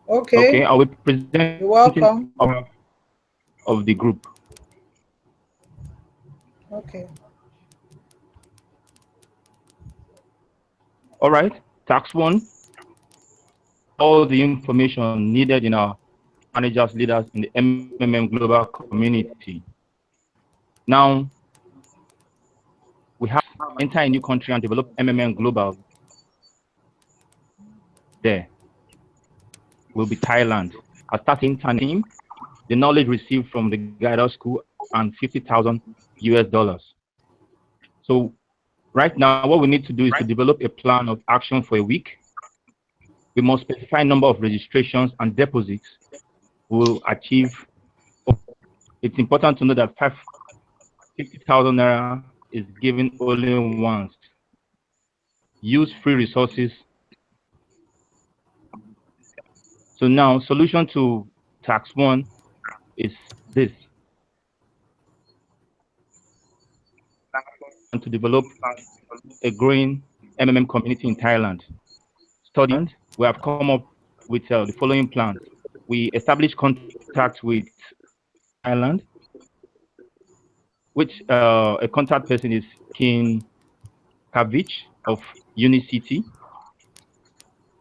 Okay, Okay, I will be presenting you're on welcome. behalf of the group. Okay. All right, tax one, all the information needed in our managers, leaders in the MMM global community. Now, we have enter a new country and develop MMM global there will be Thailand. I start intern team, the knowledge received from the guidance school and 50,000 US dollars. So right now, what we need to do is to develop a plan of action for a week. We must specify number of registrations and deposits will achieve. It's important to know that 50,000 naira is given only once. Use free resources. So now, solution to tax one is this: and to develop a growing MMM community in Thailand. Studying, we have come up with the following plans. We established contact with Thailand, which a contact person is King Kavich of Unicity.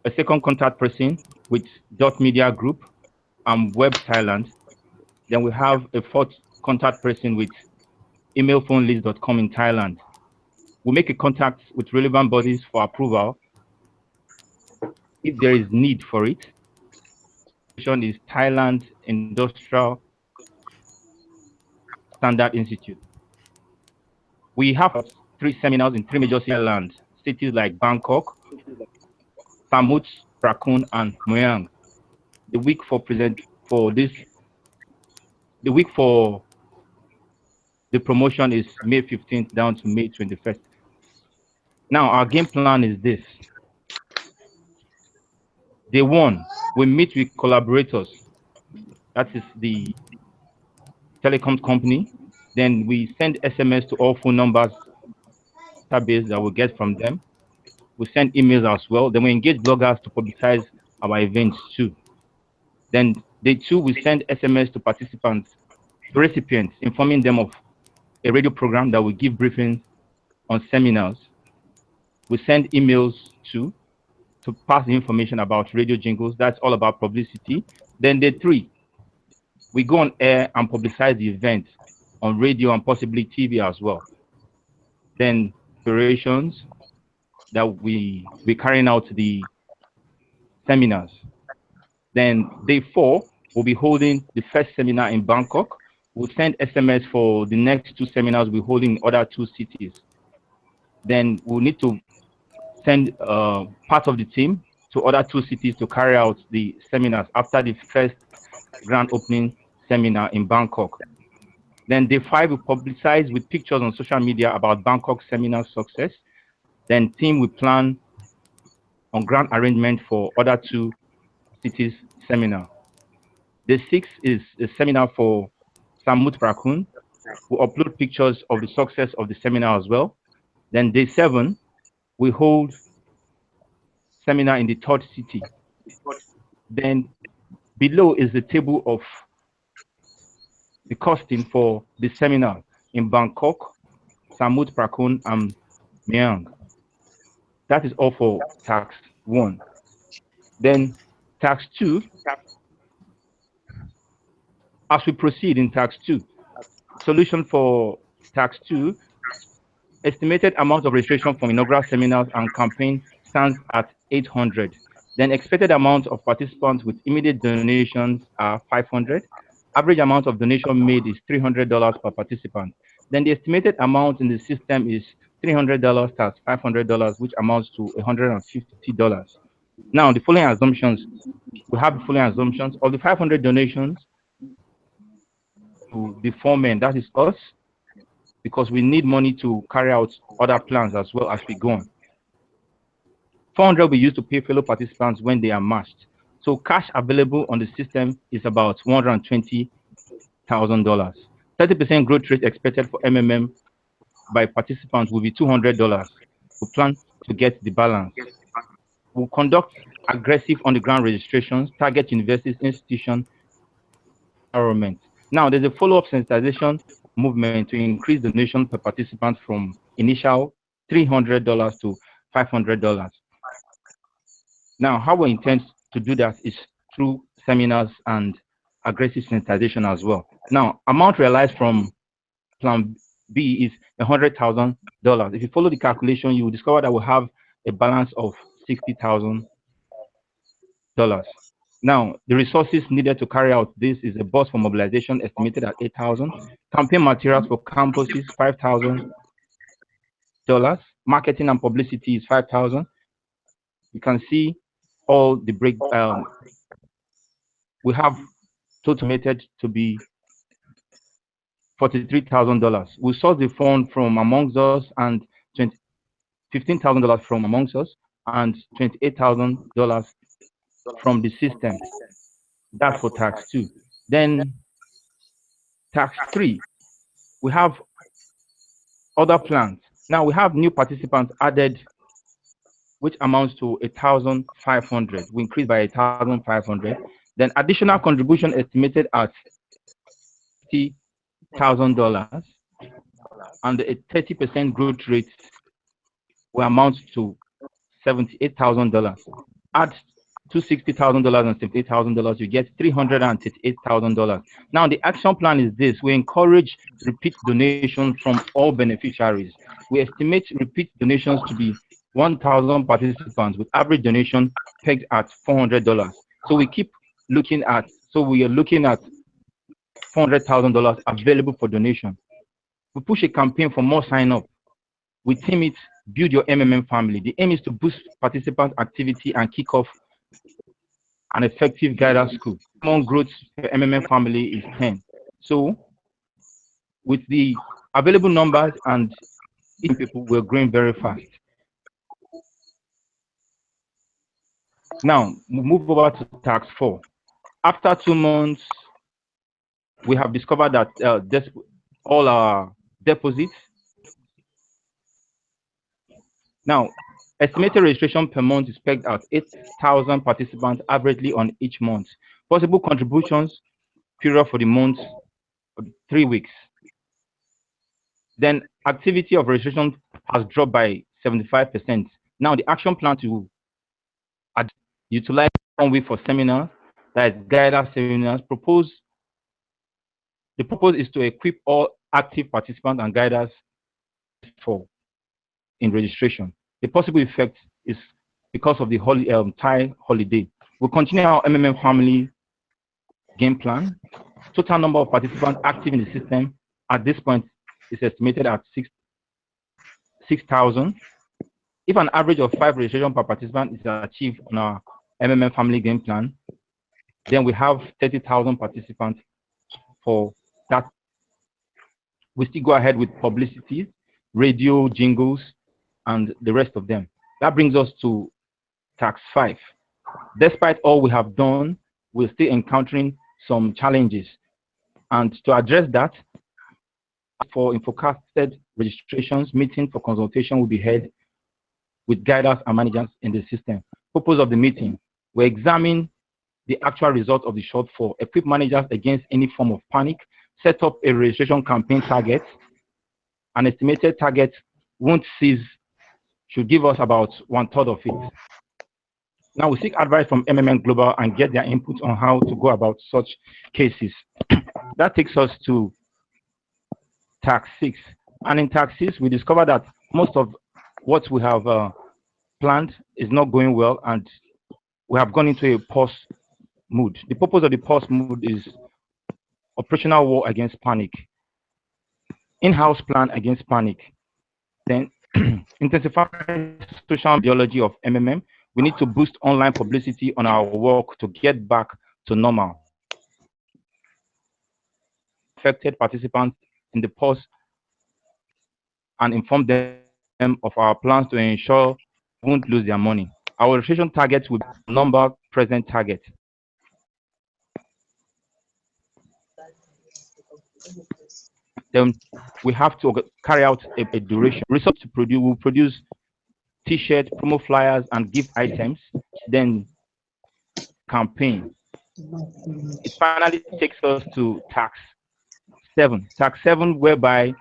A second contact person with Dot Media Group and Web Thailand. Then we have a fourth contact person with emailphonelist.com in Thailand. We make a contact with relevant bodies for approval if there is need for it. Is Thailand Industrial Standard Institute. We have three seminars in three major islands, cities like Bangkok, Samut, Prakan, and Muang. The week for present for this, the week for the promotion is May 15th down to May 21st. Now our game plan is this. Day one, we meet with collaborators. That is the telecom company. Then we send SMS to all phone numbers database that we get from them. We send emails as well. Then we engage bloggers to publicize our events too. Then day two, we send SMS to participants, to recipients, informing them of a radio program that will give briefings on seminars. We send emails too to pass the information about radio jingles. That's all about publicity. Then day three, we go on air and publicize the event on radio and possibly TV as well. Then operations that we carrying out the seminars. Then day four, we'll be holding the first seminar in Bangkok. We'll send SMS for the next two seminars we're holding in other two cities. Then we'll need to send part of the team to other two cities to carry out the seminars after the first grand opening seminar in Bangkok. Then day five, we publicize with pictures on social media about Bangkok seminar success. Then team we plan on grand arrangement for other two cities seminar. Day six is a seminar for Samut Prakun. We upload pictures of the success of the seminar as well. Then day seven, we hold seminar in the third city. Then below is the table of the costing for the seminar in Bangkok, Samut Prakun, and Myang. That is all for tax one. Then tax two, as we proceed in tax two, solution for tax two, estimated amount of registration from inaugural seminars and campaign stands at 800. Then expected amount of participants with immediate donations are 500. Average amount of donation made is $300 per participant. Then the estimated amount in the system is $300 plus $500, which amounts to $150. Now, the following assumptions, we have the following assumptions. Of the 500 donations to the foreman, that is us, because we need money to carry out other plans as well as we go on. 400 we use to pay fellow participants when they are matched. So cash available on the system is about $120,000. 30% growth rate expected for MMM by participants will be $200. We plan to get the balance. We'll conduct aggressive on-the-ground registrations, target universities, institutions, environment. Now, there's a follow-up sensitization movement to increase donation per participant from initial $300 to $500. Now, how we intend to do that is through seminars and aggressive sensitization as well. Now, amount realized from Plan B is $100,000. If you follow the calculation, you will discover that we have a balance of $60,000. Now, the resources needed to carry out this is a bus for mobilization estimated at $8,000, campaign materials for campuses $5,000, marketing and publicity is $5,000. You can see all the break. We have total estimated to be $43,000. We source the fund from amongst us and $15,000 from amongst us and $28,000 from the system. That's for tax 2. Then tax 3, we have other plans. Now we have new participants added, which amounts to 1,500. We increased by 1,500. Then additional contribution estimated at $50,000, and a 30% growth rate will amount to $78,000. Add $260,000 and $78,000, you get $338,000. Now, the action plan is this: we encourage repeat donations from all beneficiaries. We estimate repeat donations to be 1,000 participants with average donation pegged at $400. So we keep looking at, we are looking at $400,000 available for donation. We push a campaign for more sign up. We team it, build your MMM family. The aim is to boost participant activity and kick off an effective guidance school. Among growth per MMM family is 10. So with the available numbers and people, we're growing very fast. Now, we move over to tax 4. After 2 months, we have discovered that all our deposits. Now, estimated registration per month is pegged at 8,000 participants averagely on each month. Possible contributions period for the month, 3 weeks. Then activity of registration has dropped by 75%. Now the action plan to utilize 1 week for seminar, that is guidance seminars. The purpose is to equip all active participants and guiders in registration. The possible effect is because of the Thai holiday. We'll continue our MMM family game plan. Total number of participants active in the system at this point is estimated at 6,000. If an average of 5 registration per participant is achieved on our MMM family game plan, then we have 30,000 participants for that. We still go ahead with publicity, radio, jingles, and the rest of them. That brings us to tax 5. Despite all we have done, we're still encountering some challenges. And to address that, for forecasted registrations, meeting for consultation will be held with guiders and managers in the system. Purpose of the meeting: we examine the actual result of the shortfall, equip managers against any form of panic, set up a registration campaign target. An estimated target won't cease, should give us about 1/3 of it. Now we seek advice from MMM Global and get their input on how to go about such cases. That takes us to tax 6. And in tax 6, we discover that most of what we have planned is not going well, and we have gone into a pause mood. The purpose of the pause mood is operational war against panic, in-house plan against panic. Then intensify social ideology of MMM. We need to boost online publicity on our work to get back to normal. Affected participants in the pause and inform them of our plans to ensure they won't lose their money. Our registration targets will be number present target. Then we have to carry out a duration. Results to produce will produce T-shirt, promo flyers, and gift items. Then campaign. It finally takes us to tax 7. Tax 7, whereby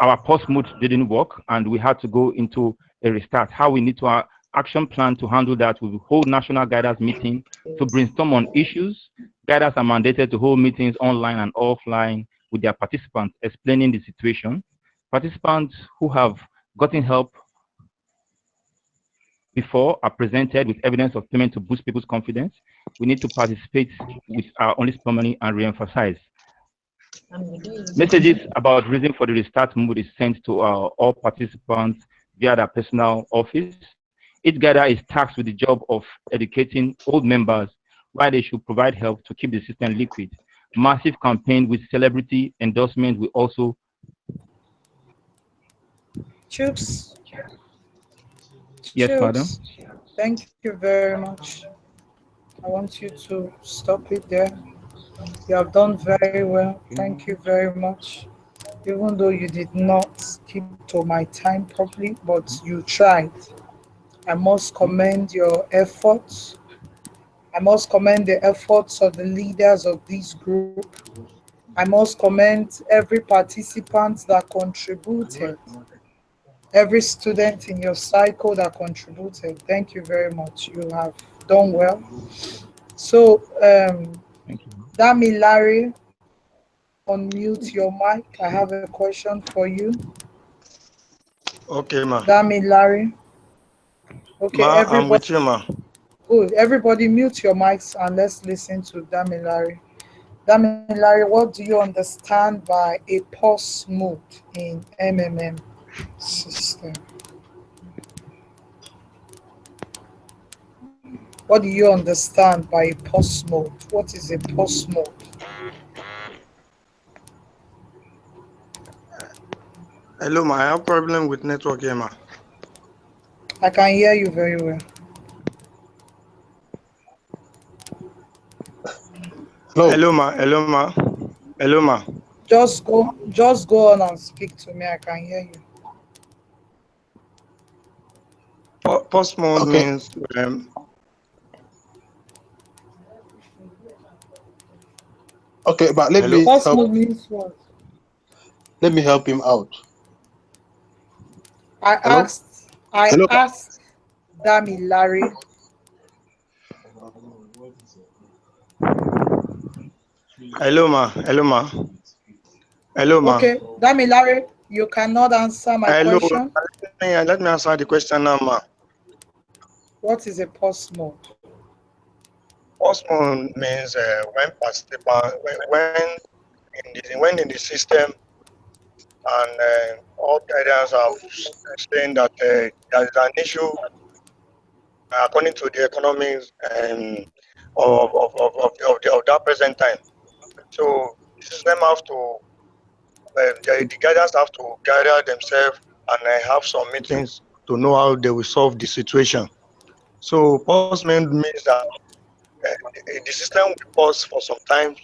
our post mode didn't work and we had to go into a restart. How we need to action plan to handle that. We will hold national guidance meeting to brainstorm on issues. Guiders are mandated to hold meetings online and offline with their participants, explaining the situation. Participants who have gotten help before are presented with evidence of payment to boost people's confidence. We need to participate with our honest money and re-emphasize. Messages about reason for the restart mode is sent to all participants via their personal office. Each guider is tasked with the job of educating old members why they should provide help to keep the system liquid. Massive campaign with celebrity endorsement will also. Chooks. Yes, madam. Thank you very much. I want you to stop it there. You have done very well. Thank you very much. Even though you did not keep to my time properly, but you tried. I must commend your efforts. I must commend the efforts of the leaders of this group. I must commend every participant that contributed, every student in your cycle that contributed. Thank you very much. You have done well. So, Dami Larry, unmute your mic. I have a question for you. Okay, ma. Dami Larry. Okay, Ma, everybody. I'm with you, ma. Good. Everybody mute your mics and let's listen to Dami Larry. Dami Larry, what do you understand by a pause mode in MMM system? What do you understand by a pause mode? What is a pause mode? Hello, ma. I have problem with network here, ma. I can hear you very well. Hello, ma. Hello, ma. Hello, ma. Just go on and speak to me. I can hear you. Pause mode means okay, but let hello? me Pause help. mode means what? Let me help him out. I Hello? asked Dami Larry. Hello, ma. Hello, ma. Hello, ma. Okay, Dami Larry, you cannot answer my Hello. question. Let me answer the question now, ma. What is a pause mode? Pause mode means when participant when in the system and all guidance have saying that there is an issue according to the economics of that present time. So the system have to, the guidance have to gather themselves and have some meetings to know how they will solve the situation. So pause means that the system will pause for some time.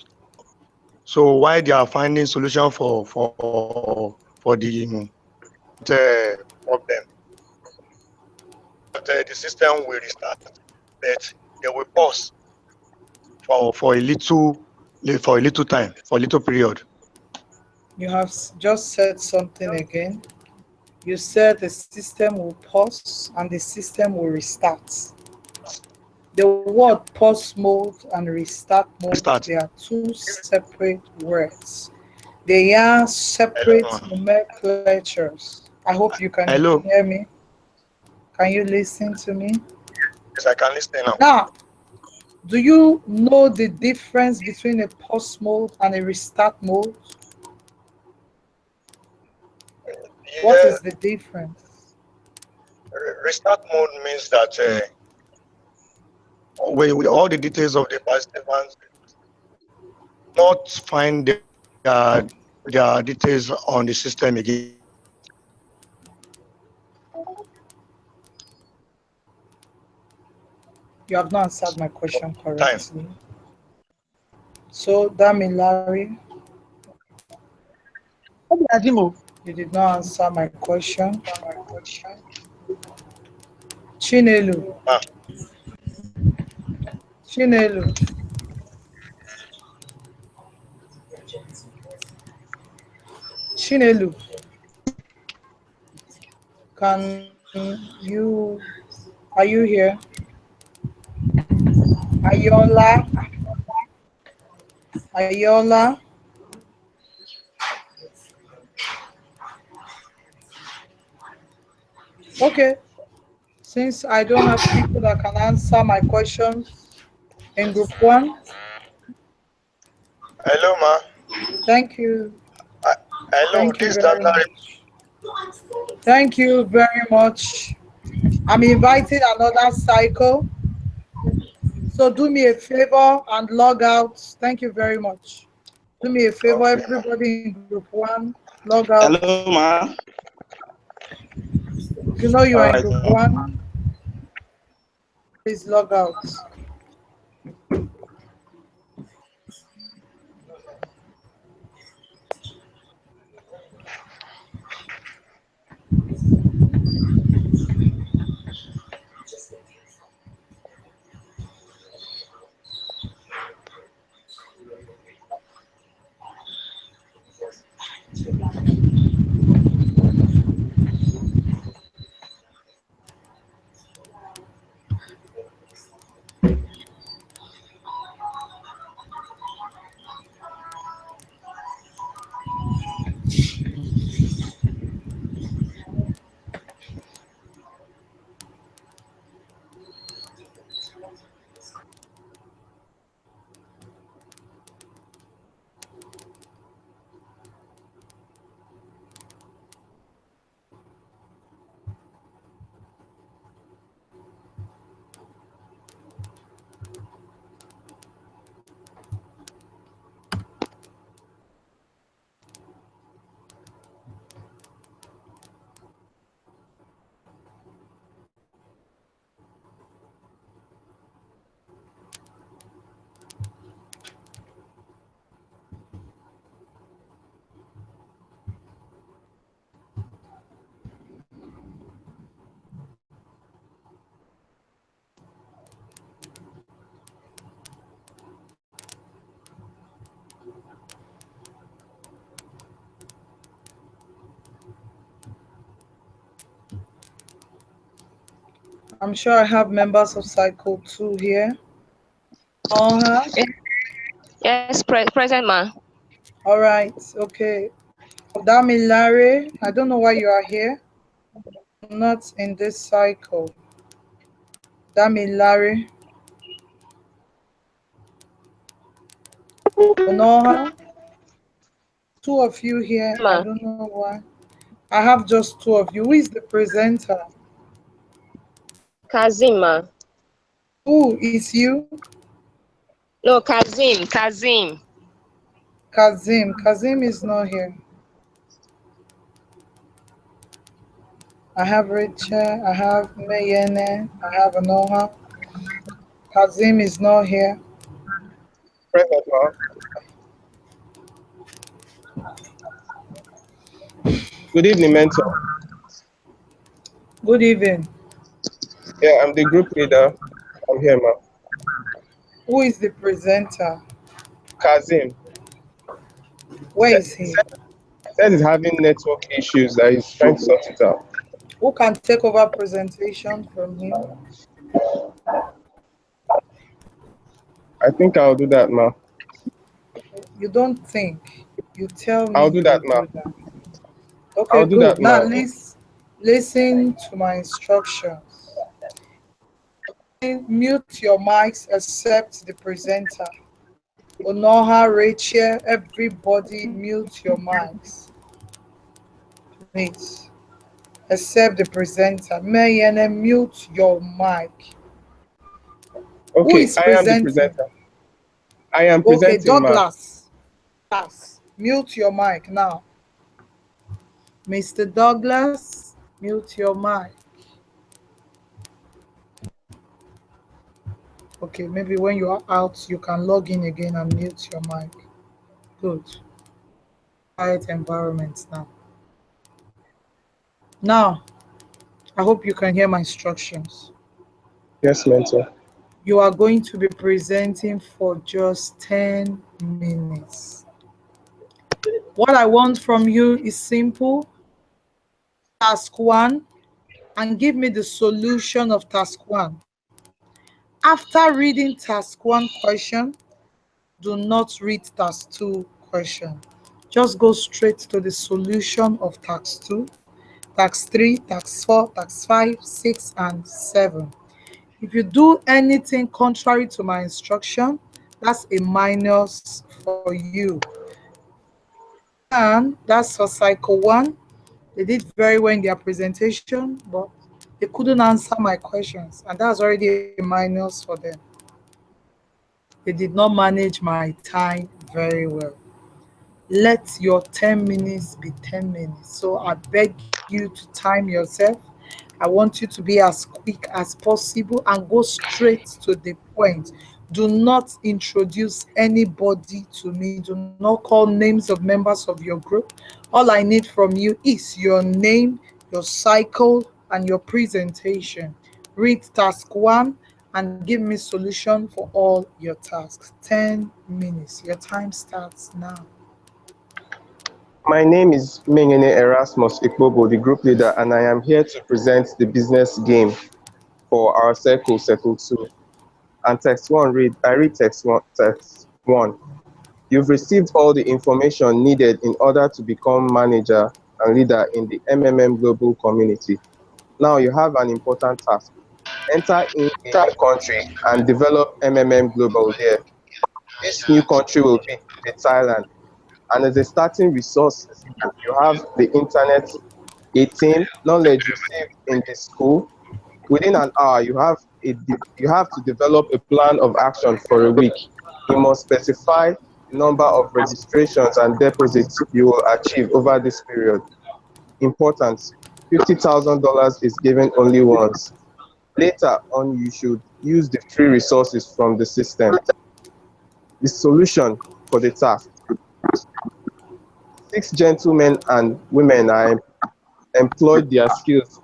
So while they are finding solution for the problem, but the system will restart. But they will pause for a little time, for a little period. You have just said something again. You said the system will pause and the system will restart. The word pause mode and restart mode, they are two separate words. They are separate nomenclatures. I hope you can hear me. Can you listen to me? Yes, I can listen now. Now, do you know the difference between a pause mode and a restart mode? Yeah. What is the difference? Restart mode means that with all the details of the participants, not find their details on the system again. You have not answered my question correctly. So, Dami Larry, you did not answer my question. Chinelu. Ma. Chinelu. Chinelu. Can you, are you here? Ayola. Ayola. Okay. Since I don't have people that can answer my questions in group one, Hello, ma. thank you. Hello, Thank you this is very Dagari. much. Thank you very much. I'm inviting another cycle. So do me a favor and log out. Thank you very much. Do me a favor, Okay, ma. everybody in group one, log out. Hello, ma. You know you All are in right, group ma. one, please log out. I'm sure I have members of Cycle 2 here. Yes, present, ma. All right, okay. Damilare, I don't know why you are here. Not in this cycle. Damilare. Onoha. Two of you here. I Ma. don't know why. I have just two of you. Who is the presenter? Kazim, ma. Who is you? No, Kazim. Kazim. Kazim. Kazim is not here. I have Rachel. I have Mayene. I have Anoha. Kazim is not here. Present, ma. Good evening, mentor. Good evening. Yeah, I'm the group leader. I'm here, ma. Who is the presenter? Kazim. Where Said, is he? said he's having network issues that he's trying to sort it out. Who can take over presentation from him? I think I'll do that, ma. You don't think. You tell me I'll do you that, will ma. do that. Okay, I'll do good. that, Now ma. listen to my instructions. Mute your mics except the presenter. Onoha, Rachel, everybody mute your mics. Please. Except the presenter. Mayene, mute your mic. Who Okay, is I am the presenting? presenter. I am Okay, presenting, ma. Douglas. Mute your mic now. Mr. Douglas, mute your mic. Okay, maybe when you are out, you can log in again and mute your mic. Good. Quiet environment now. Now, I hope you can hear my instructions. Yes, mentor. You are going to be presenting for just 10 minutes. What I want from you is simple. Task one, and give me the solution of task one. After reading task one question, do not read task two question. Just go straight to the solution of task two, task three, task four, task five, six, and seven. If you do anything contrary to my instruction, that's a minus for you. And that's for cycle one. They did very well in their presentation, but they couldn't answer my questions, and that's already a minus for them. They did not manage my time very well. Let your 10 minutes be 10 minutes. So I beg you to time yourself. I want you to be as quick as possible and go straight to the point. Do not introduce anybody to me. Do not call names of members of your group. All I need from you is your name, your cycle, and your presentation. Read task one and give me solution for all your tasks. 10 minutes. Your time starts now. My name is Mengene Erasmus Ikbobo, the group leader, and I am here to present the business game for our Circle 2. And I read text one. You've received all the information needed in order to become manager and leader in the MMM global community. Now you have an important task. Enter in a new country and develop MMM global there. This new country will be Thailand. And as a starting resource, you have the internet, a team, knowledge received in the school. Within an hour, you have to develop a plan of action for a week. You must specify the number of registrations and deposits you will achieve over this period. Important, $50,000 is given only once. Later on, you should use the free resources from the system. The solution for the task. 6 gentlemen and women are employed their skills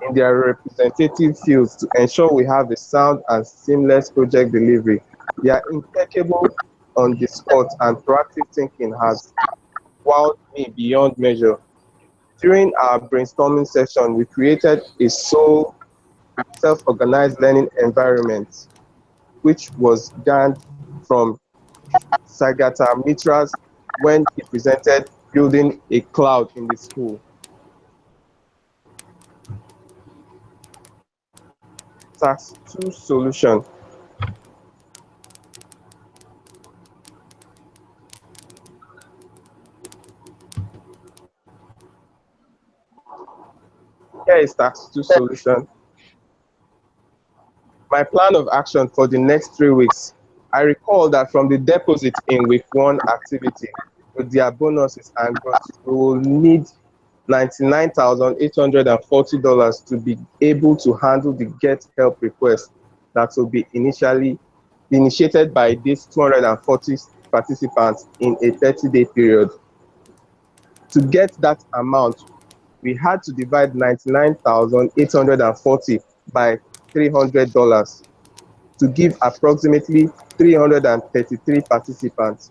in their representative fields to ensure we have a sound and seamless project delivery. They are impeccable on the spot, and proactive thinking has wowed me beyond measure. During our brainstorming session, we created a self-organized learning environment, which was garnered from Sagata Mitra's when he presented building a cloud in the school. Task 2 solution. Here is task 2 solution. My plan of action for the next 3 weeks. I recall that from the deposit in week 1 activity with their bonuses and growth, we will need $99,840 to be able to handle the get help request that will be initiated by these 240 participants in a 30-day period. To get that amount, we had to divide 99,840 by $300 to give approximately 333 participants.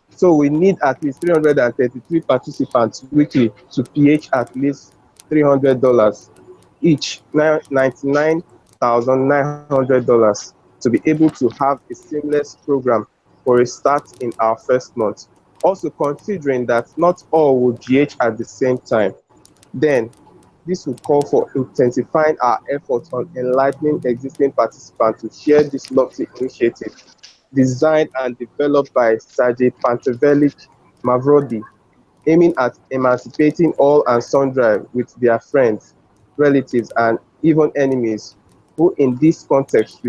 So we need at least 333 participants weekly to pH at least $300 each, $99,900 to be able to have a seamless program for a start in our first month. Also considering that not all will GH at the same time. Then this will call for intensifying our efforts on enlightening existing participants to share this lofty initiative designed and developed by Sergej Pantevelich Mavrodi, aiming at emancipating all and sundry with their friends, relatives, and even enemies, who in this context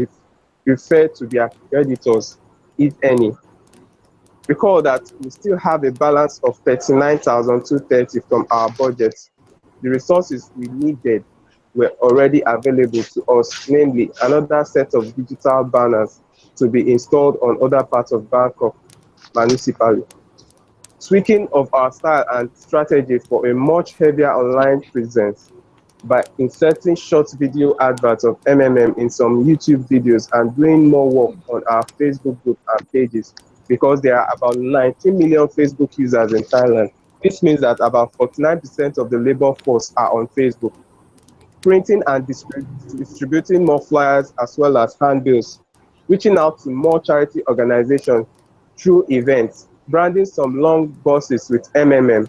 refer to their creditors, if any. Recall that we still have a balance of $39,230 from our budget. The resources we needed were already available to us, namely another set of digital banners to be installed on other parts of Bangkok municipally. Tweaking of our style and strategy for a much heavier online presence. by inserting short video adverts of MMM in some YouTube videos and doing more work on our Facebook group and pages, because there are about 19 million Facebook users in Thailand. This means that about 49% of the labor force are on Facebook. Printing and distributing more flyers as well as handbills, reaching out to more charity organizations through events, branding some long buses with MMM,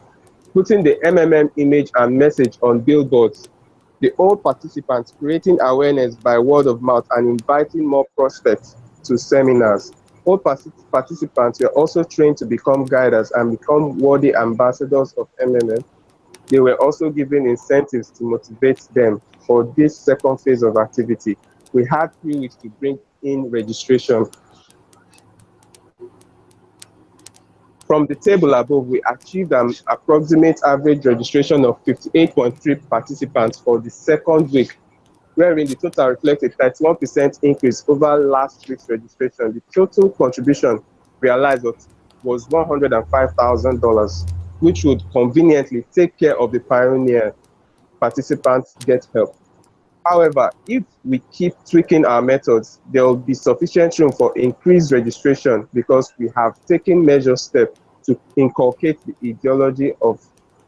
putting the MMM image and message on billboards. The old participants creating awareness by word of mouth and inviting more prospects to seminars. Old participants were also trained to become guiders and become worthy ambassadors of MMM. They were also given incentives to motivate them for this second phase of activity. We had 3 weeks to bring in registration. From the table above, we achieved an approximate average registration of 58.3 participants for the second week, wherein the total reflects a 31% increase over last week's registration. The total contribution realized was $105,000, which would conveniently take care of the pioneer participants get help. However, if we keep tweaking our methods, there will be sufficient room for increased registration because we have taken measured steps to inculcate the ideology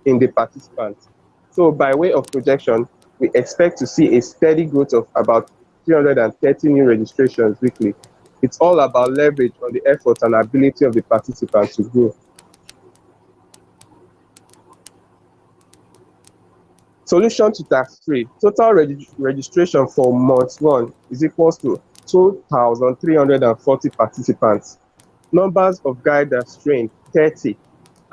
in the participants. So by way of projection, we expect to see a steady growth of about 330 new registrations weekly. It's all about leverage on the effort and ability of the participants to grow. Solution to tax 3. Total registration for month 1 is equals to 2,340 participants. Numbers of guiders trained 30.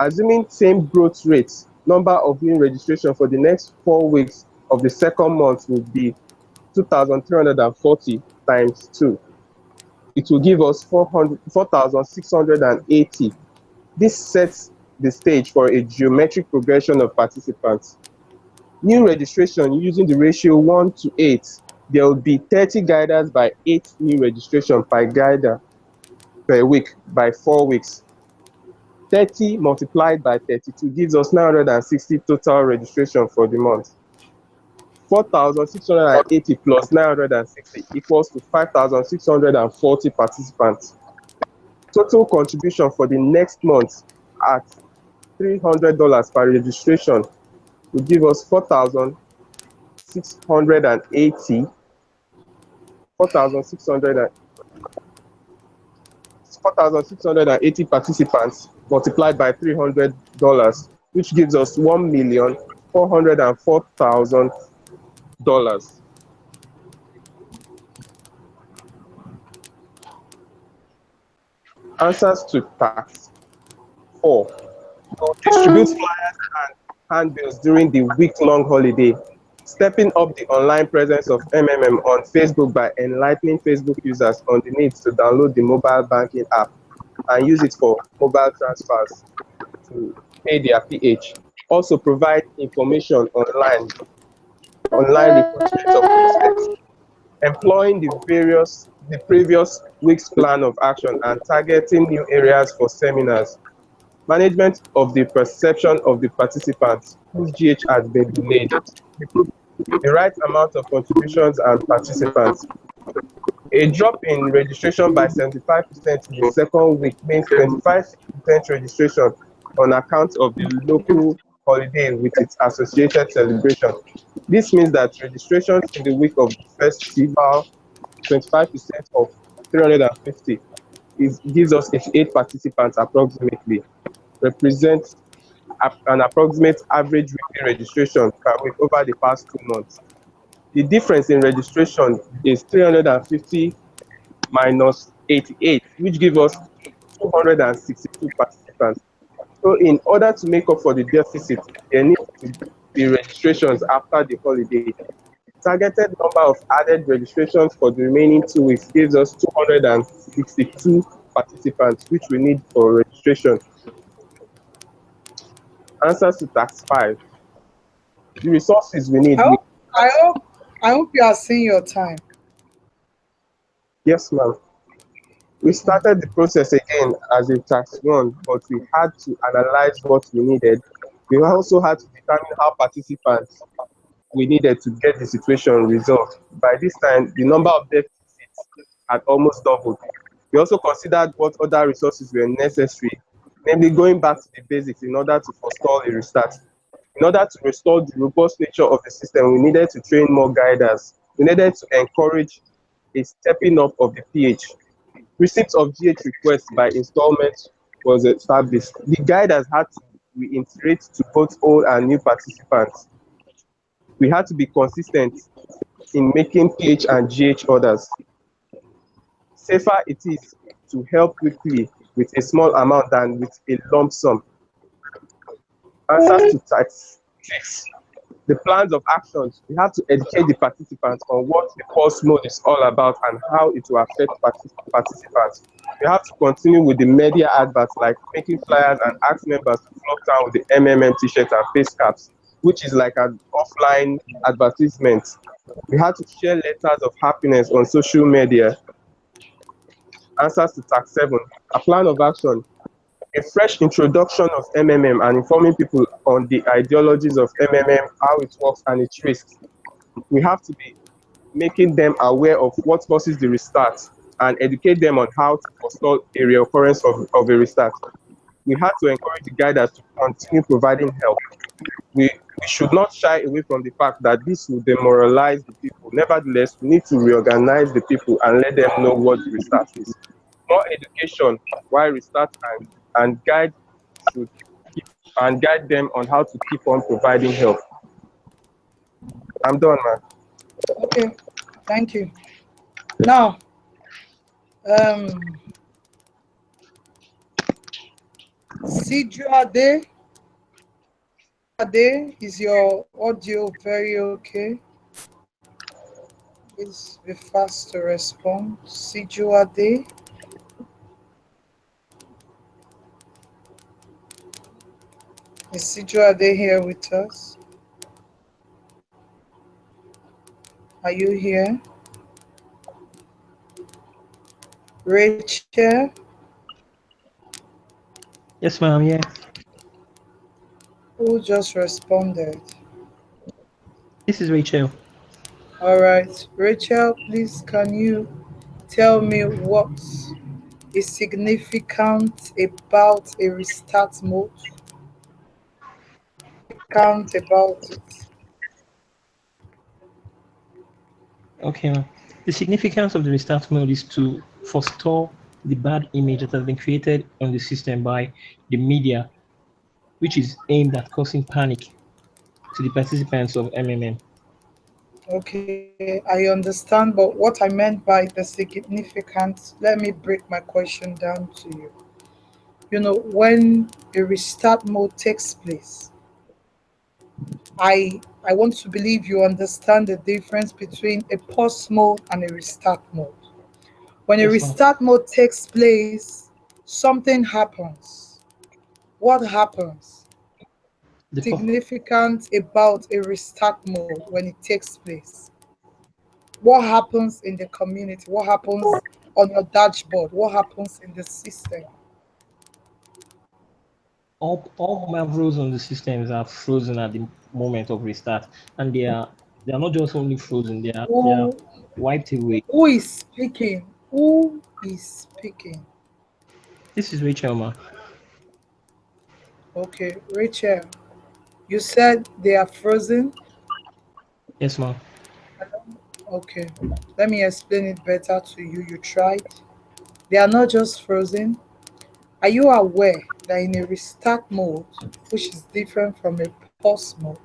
Assuming same growth rates, number of new registration for the next 4 weeks of the second month will be 2,340 times 2. It will give us 4,680. This sets the stage for a geometric progression of participants. New registration using the ratio 1:8, there will be 30 guiders by 8 new registration per guider per week by 4 weeks. 30 multiplied by 32 gives us 960 total registration for the month. 4,680 plus 960 equals to 5,640 participants. Total contribution for the next month at $300 per registration will give us 4,680 participants multiplied by $300, which gives us $1,404,000. Answers to tax 4. Distribute flyers and handbills during the week-long holiday, stepping up the online presence of MMM on Facebook by enlightening Facebook users on the need to download the mobile banking app and use it for mobile transfers to pay their PH. Also provide information online repositories of business, employing the previous week's plan of action and targeting new areas for seminars. Management of the perception of the participants whose GH has been delayed. The right amount of contributions and participants. A drop in registration by 75% in the second week means 25% registration on account of the local holiday with its associated celebration. This means that registrations in the week of the festival, 25% of 350, gives us 88 participants approximately, represents an approximate average weekly registration per week over the past 2 months. The difference in registration is 350 minus 88, which gives us 262 participants. So in order to make up for the deficit, there needs to be registrations after the holiday. Targeted number of added registrations for the remaining 2 weeks gives us 262 participants, which we need for registration. Answers to tax 5. The resources we need. I hope you are seeing your time. Yes, ma'am. We started the process again as a tax 1, but we had to analyze what we needed. We also had to determine how participants we needed to get the situation resolved. By this time, the number of deficits had almost doubled. We also considered what other resources were necessary, namely going back to the basics in order to forestall a restart. In order to restore the robust nature of the system, we needed to train more guiders. We needed to encourage a stepping up of the PH. Receipt of GH requests by installment was established. The guiders had to reiterate to both old and new participants. We had to be consistent in making PH and GH orders. Safer it is to help quickly with a small amount than with a lump sum. Answers to tax 6. The plans of actions. We have to educate the participants on what the pulse mode is all about and how it will affect participants. We have to continue with the media adverts like making flyers and ask members to flock down with the MMM t-shirts and face caps, which is like an offline advertisement. We had to share letters of happiness on social media. Answers to tax 7. A plan of action. A fresh introduction of MMM and informing people on the ideologies of MMM, how it works and its risks. We have to be making them aware of what causes the restart and educate them on how to forestall a reoccurrence of a restart. We had to encourage the guiders to continue providing help. We should not shy away from the fact that this will demoralize the people. Nevertheless, we need to reorganize the people and let them know what the restart is. More education while restart and guide should keep and guide them on how to keep on providing help. I'm done, man. Okay, thank you. Now, Sijuade, is your audio very okay? Please be fast to respond. Sijuade. Is Sijuade here with us? Are you here? Rachel? Yes, ma'am, yeah. Who just responded? This is Rachel. All right. Rachel, please can you tell me what is significant about a restart mode? Count about it. Okay, ma'am. The significance of the restart mode is to forestall the bad image that has been created on the system by the media, which is aimed at causing panic to the participants of MMM. Okay, I understand, but what I meant by the significance, let me break my question down to you. You know, when a restart mode takes place, I want to believe you understand the difference between a pause mode and a restart mode. When a Yes, ma'am. restart mode takes place, something happens. What happens? The Significant about a restart mode when it takes place. What happens in the community? What happens on your dashboard? What happens in the system? all macros on the systems are frozen at the moment of restart, and they are not just only frozen, they are Who wiped away. who is speaking? Who is speaking? This is Rachel, ma'am. Okay, Rachel, you said they are frozen. Yes, ma'am. Okay, let me explain it better to you. You tried. They are not just frozen. Are you aware that in a restart mode, which is different from a pause mode,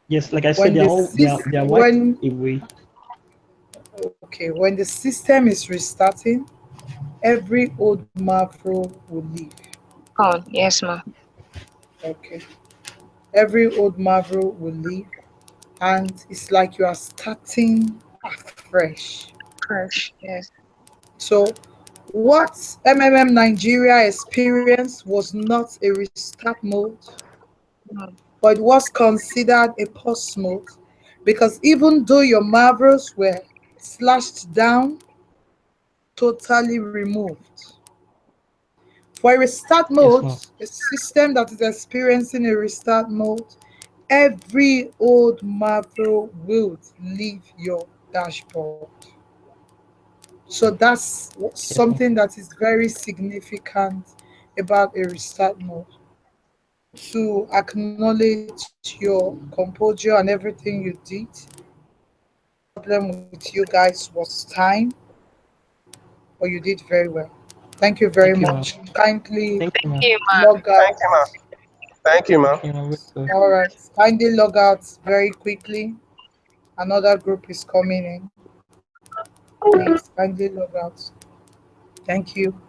Yes, like I said, when they are the all they are wiped when away. okay, when the system is restarting, every old macro will leave. On. Yes, ma'am. Okay, every old macro will leave, and it's like you are starting afresh. Fresh. Yes. So, what MMM Nigeria experienced was not a restart mode, Mm. but it was considered a pause mode because even though your marvels were slashed down, totally removed. For a restart Yes, mode, ma'am. a system that is experiencing a restart mode, every old marble will leave your dashboard. So that's something that is very significant about a restart mode. To acknowledge your composure and everything you did. Problem with you guys was time, but you did very well. Thank you very Thank you, ma'am. much. Kindly Thank you, ma'am. you, ma. log Thank out. you, ma'am. Thank you, ma'am. Thank you, ma'am. Very good. All right. Kindly log out very quickly. Another group is coming in. Please kindly log out. Thank you.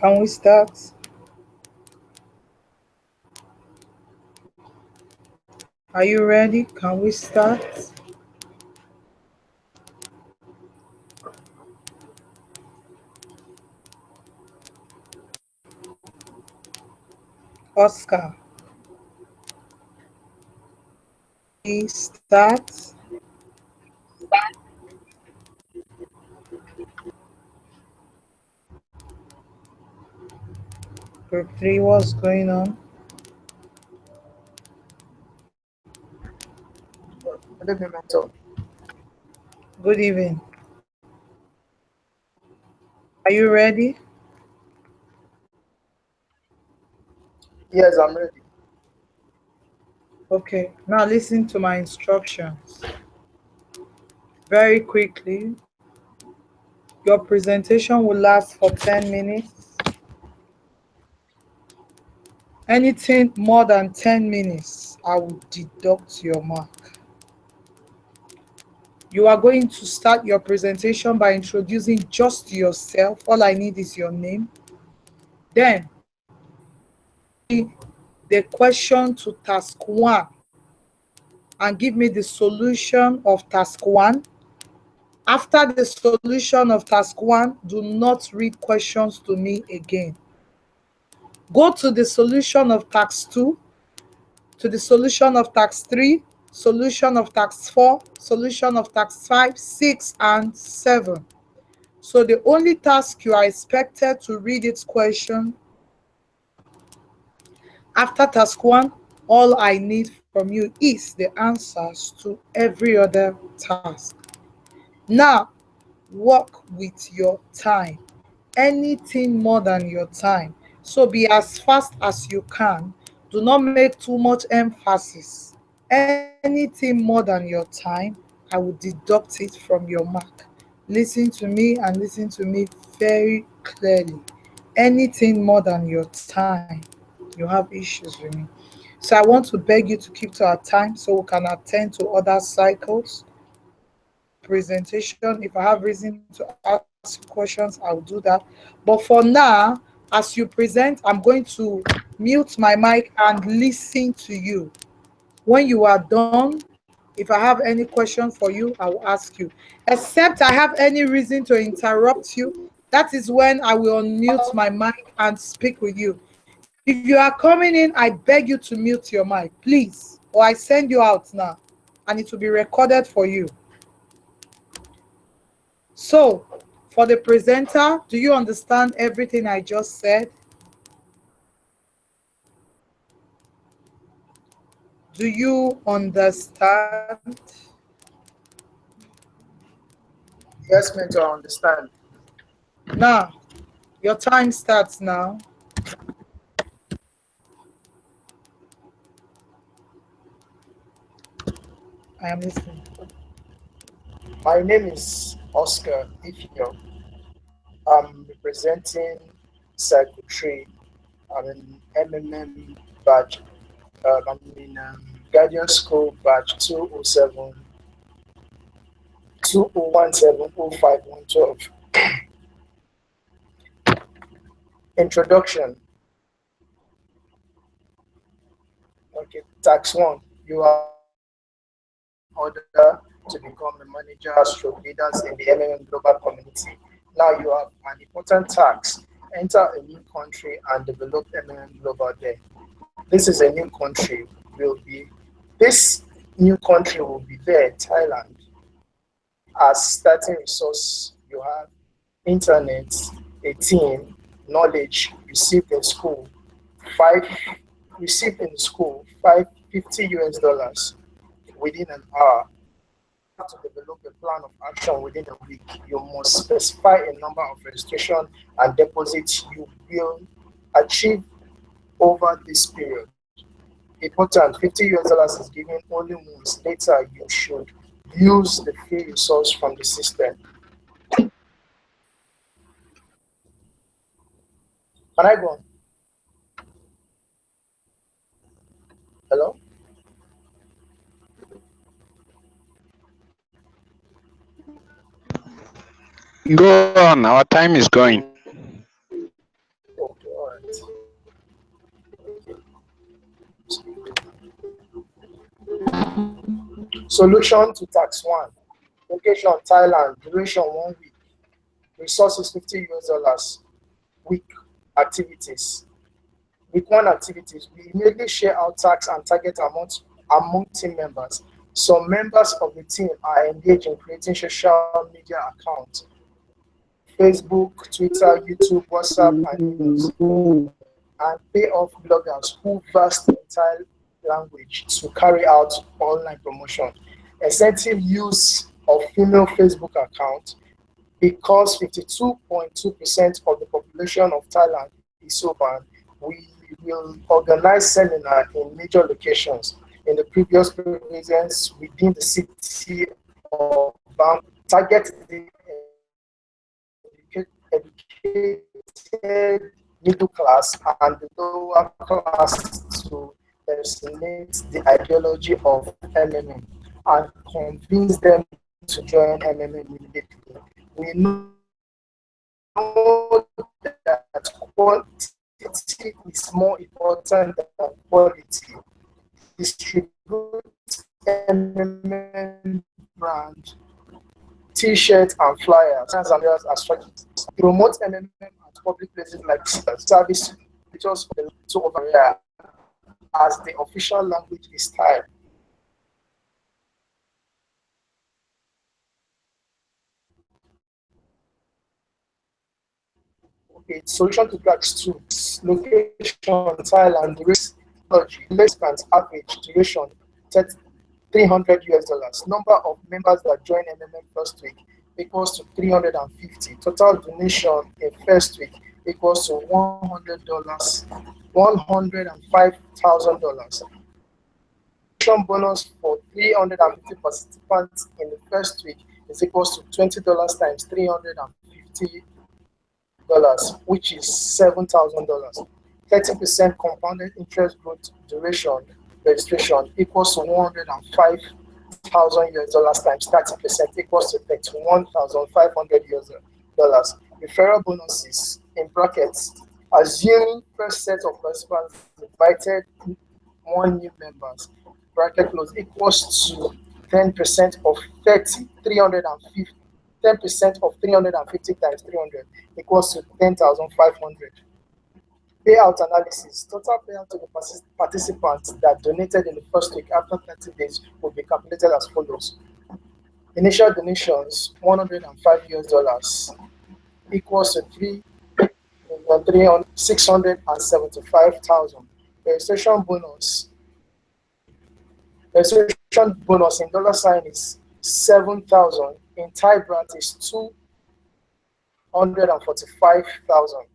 Can we start? Are you ready? Can we start? Oscar, we start. Group 3, what's going on? Good evening, mentor. Good evening. Are you ready? Yes, I'm ready. Okay, now listen to my instructions. Very quickly, your presentation will last for 10 minutes. Anything more than 10 minutes, I will deduct your mark. You are going to start your presentation by introducing just yourself. All I need is your name. Then, the question to task 1 and give me the solution of task 1. After the solution of task 1, do not read questions to me again. Go to the solution of task 2, to the solution of task 3, solution of task 4, solution of task 5, 6, and 7. So the only task you are expected to read its question after task 1, all I need from you is the answers to every other task. Now, work with your time. Anything more than your time. So be as fast as you can. Do not make too much emphasis. Anything more than your time, I will deduct it from your mark. Listen to me and listen to me very clearly. Anything more than your time, you have issues with me. So I want to beg you to keep to our time so we can attend to other cycles. Presentation. If I have reason to ask questions, I'll do that. But for now, as you present, I'm going to mute my mic and listen to you. When you are done, if I have any question for you, I will ask you. Except I have any reason to interrupt you, that is when I will unmute my mic and speak with you. If you are coming in, I beg you to mute your mic, please, or I send you out now, and it will be recorded for you. So, for the presenter, do you understand everything I just said? Do you understand? Yes, Mentor, I understand. Now, your time starts now. I am listening. My name is Oscar Ifio. I'm representing Psychotry. I'm in MMM batch. I'm in Guardian School batch 207, 2017, Introduction. Okay, tax one. You are in order to become a manager stroke leaders in the MMM global community. Now you have an important task. Enter a new country and develop MMM global there. This is a new country. This new country will be there, Thailand. As starting resource, you have internet, a team, knowledge received in school, five received in school, 550 US dollars within an hour. You have to develop a plan of action within a week. You must specify a number of registration and deposits you will achieve over this period. Important, 50 US dollars is given only once. Later, you should use the free resource from the system. Can I go on? Hello? Go on, our time is going. Okay, all right. Solution to tax one. Location Thailand, duration 1 week. Resources 50 US dollars. Week activities. Week one activities. We immediately share our tax and target among team members. Some members of the team are engaged in creating social media accounts. Facebook, Twitter, YouTube, WhatsApp, and emails, and pay off bloggers who versed in Thai language to carry out online promotion. Extensive use of female Facebook accounts because 52.2% of the population of Thailand is urban. We will organize seminar in major locations in the previous provinces within the city of Bangkok. Target the educated middle class and the lower class to personate the ideology of MMM and convince them to join MMM immediately. We know that quantity is more important than quality. Distribute MMM brand T-shirts and flyers as strategies. Promote MMM at public places like service features to over here as the official language is Thai. Okay, solution to tax two. Location Thailand, participants average duration 300 US dollars. Number of members that join MMM first week equals to 350. Total donation in first week equals to $100, $105,000. Bonus for 350 participants in the first week is equals to $20 times $350, which is $7,000. 30% compounded interest growth duration registration equals to 105,000 US dollars times 30% equals to 31,500 US dollars. Referral bonuses in brackets. Assume first set of participants invited one new members. Bracket close equals to 10% of 350. 10% of 350 times 300 equals to 10,500. Payout analysis. Total payout to the participants that donated in the first week after 30 days will be calculated as follows. Initial donations, 105 US dollars equals to 675,000. Registration bonus in dollar sign is 7,000. In Thai baht is 245,000.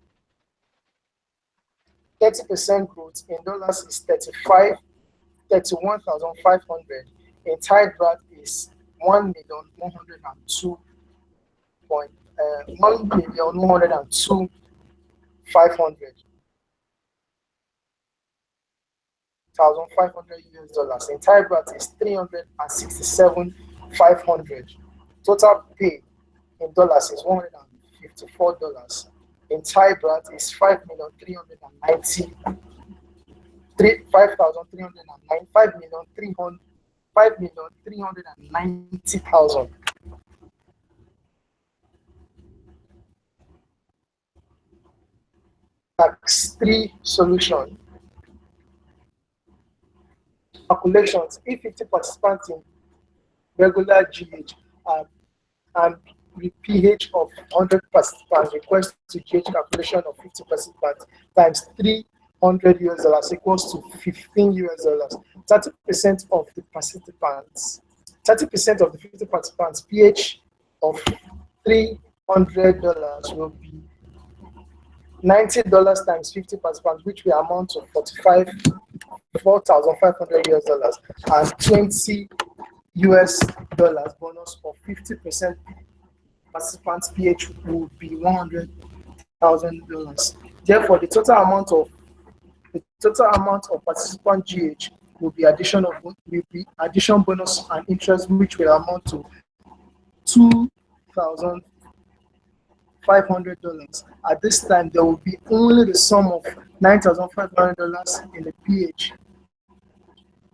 30% growth in dollars is 31,500. In Thai baht is 1,102 point 1,102,500. $1,500. In Thai baht is 367,500. Total pay in dollars is $154. In Thai baht is 5,390. 5,390,000. Tax 3 solution. Calculations. If 50 participants in regular GH and with pH of 100 participants request to GH calculation of 50 participants times $300 equals to $15. 30% of the participants, 30% of the 50 participants pH of $300 will be $90 times 50 participants, which will amount to $4,500, and $20 bonus for 50% participants pH will be $100,000. Therefore, the total amount of participant GH will be addition bonus and interest, which will amount to $2,500. At this time, there will be only the sum of $9,500 in the pH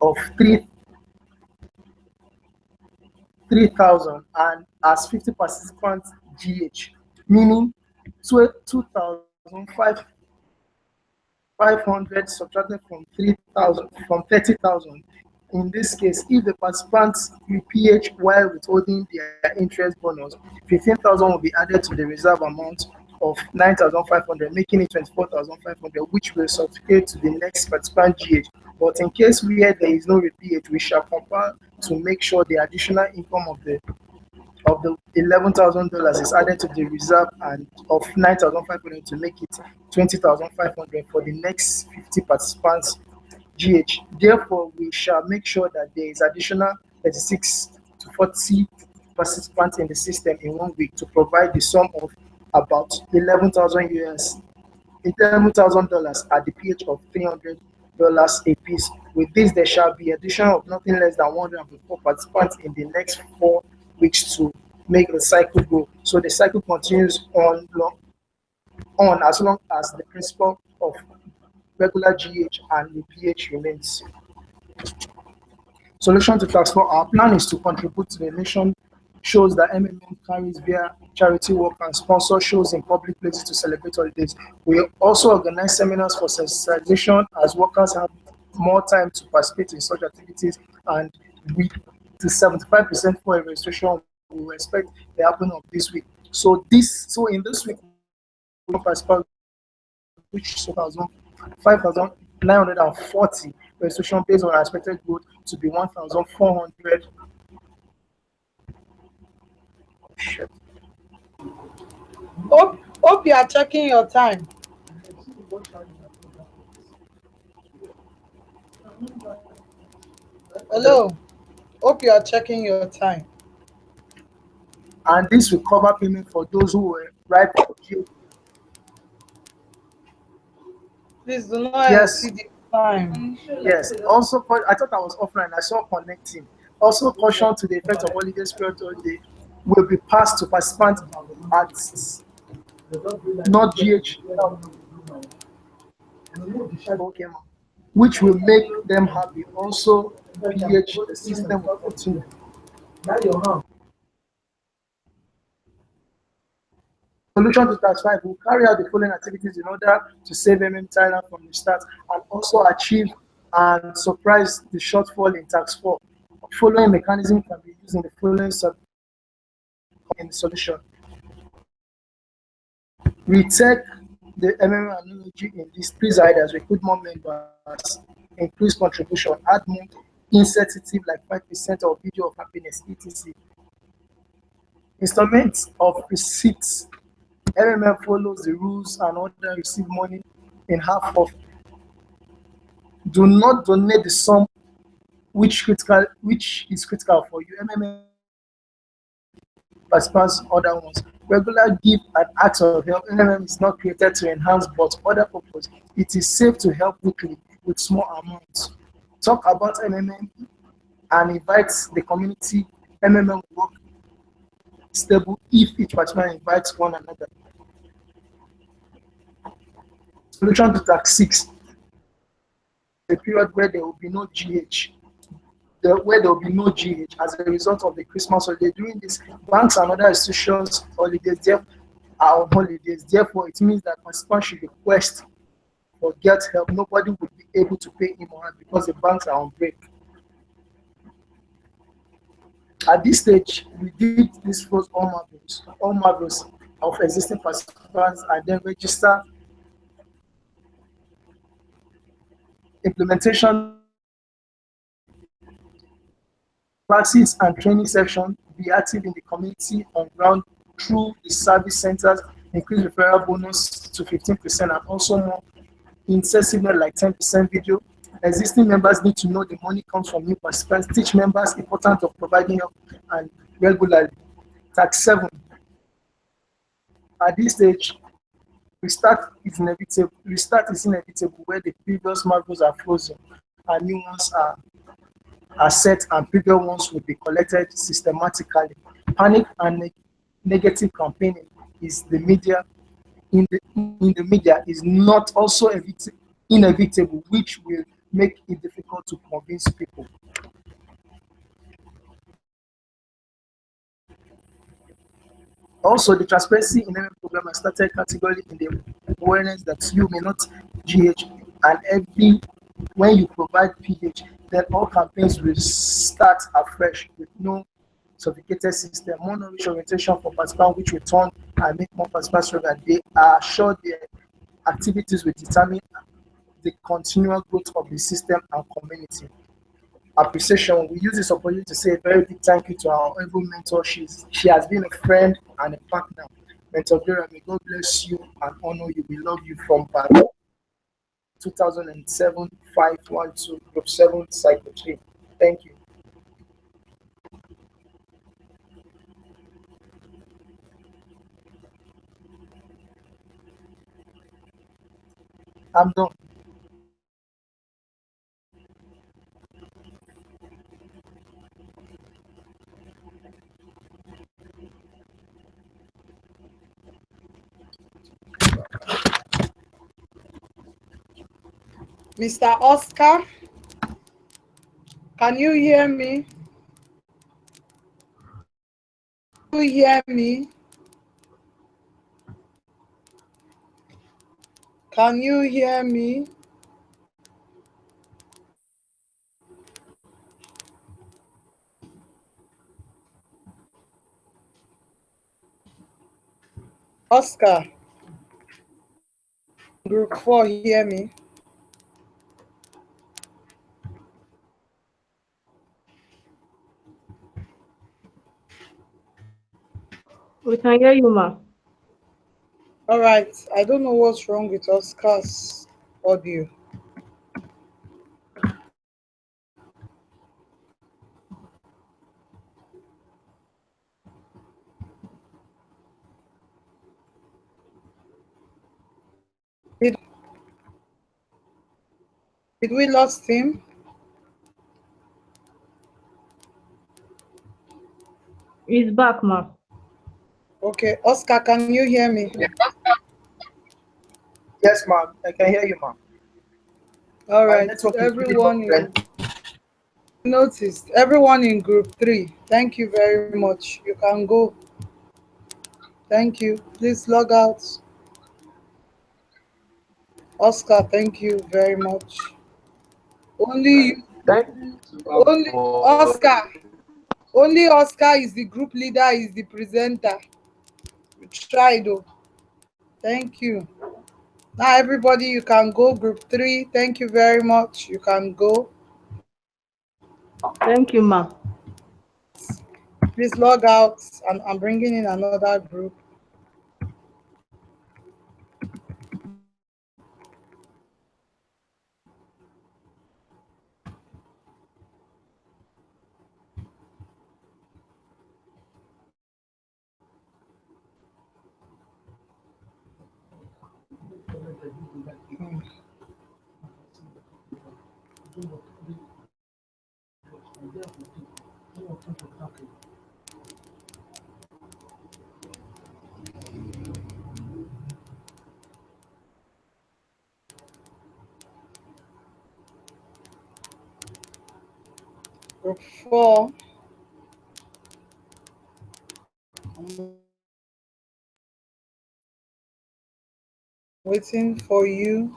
of 3,000 and as 50 participants GH, meaning 2,500 subtracted from 3,000 from 30,000. In this case, if the participants pH while withholding their interest bonus, 15,000 will be added to the reserve amount of 9,500, making it 24,500, which will substitute to the next participant GH. But in case where there is no pH, we shall compare to make sure the additional income of the $11,000 is added to the reserve and of 9,500 to make it 20,500 for the next 50 participants GH. Therefore, we shall make sure that there is additional 36 to 40 participants in the system in 1 week to provide the sum of about $11,000 at the pH of $300 a piece. With this, there shall be addition of nothing less than 104 participants in the next 4 weeks to make the cycle go. So the cycle continues on as long as the principle of regular GH and the pH remains. Solution to tax 4. Our plan is to contribute to the nation shows that MMM carries via charity work and sponsor shows in public places to celebrate holidays. We also organize seminars for sensitization as workers have more time to participate in such activities, and we to 75% for a registration we expect the happening of this week. So in this week we participate, which is 5,940 registration based on expected growth to be 1,400. Hope you are checking your time. Hello. Hope you are checking your time. And this will cover payment for those who were right for you. Please do not exceed the time. Yes. Also, I thought I was offline. I saw connecting. Also, caution to the effect of holiday spirit holiday will be passed to participants at not GH, which will make them happy. Also, PH, the system will continue. Solution to tax 5 will carry out the following activities in order to save MM Thailand from the start and also achieve and surprise the shortfall in tax 4. Following mechanism can be used in the following in the solution. We take the MM analogy in this. Please add as we put more members, increase contribution, add more insensitive like 5% or video of happiness, etc. Installment of receipts. MMM follows the rules and order receive money in half of. Do not donate the sum which is critical for you. MMM participants other ones. Regular give and acts of help. MMM is not created to enhance but other purpose. It is safe to help weekly with small amounts. Talk about MMM and invite the community. MMM work stable if each participant invites one another. Solution to tax 6. The period where there will be no GH. Where there will be no GH as a result of the Christmas holiday. During this, banks and other institutions holidays there are on holidays. Therefore, it means that participants should request or get help. Nobody will be able to pay him or her because the banks are on break. At this stage, we did disclose all marvels of existing participants and then register implementation classes and training section, be active in the community on ground through the service centers, increase referral bonus to 15% and also more incessively like 10% video. Existing members need to know the money comes from new participants. Teach members importance of providing help and regularly. Tax 7. At this stage, restart is inevitable. Restart is inevitable where the previous marbles are frozen and new ones are set and previous ones will be collected systematically. Panic and negative campaigning is the media in the media is not also inevitable, which will make it difficult to convince people. Also, the transparency in MMM program has started categorically in the awareness that you may not GH and when you provide PH, then all campaigns will start afresh with no sophisticated system, more knowledge orientation for participants, which will turn and make more participants so that they are sure their activities will determine the continual growth of the system and community. Appreciation. We use this opportunity to say a very big thank you to our able mentor. She has been a friend and a partner. Mentor Gloria, may God bless you and honor you. We love you from 2007 512 Group 7 Cycle 3. Thank you. I'm done. Mr. Oscar, can you hear me? Can you hear me? Can you hear me? Oscar, Group 4, hear me? We can hear you, ma. All right. I don't know what's wrong with Oscar's audio. Did we lost him? He's back, ma. Okay. Oscar, can you hear me? Yes, ma'am. I can hear you, ma'am. All right. Everyone in Group 3, thank you very much. You can go. Thank you. Please log out. Oscar, thank you very much. Only Oscar. Only Oscar is the group leader, is the presenter. We tried though. Thank you. Now everybody, you can go. Group 3, thank you very much. You can go. Thank you, ma. Please log out. I'm bringing in another group. Group 4. I'm waiting for you.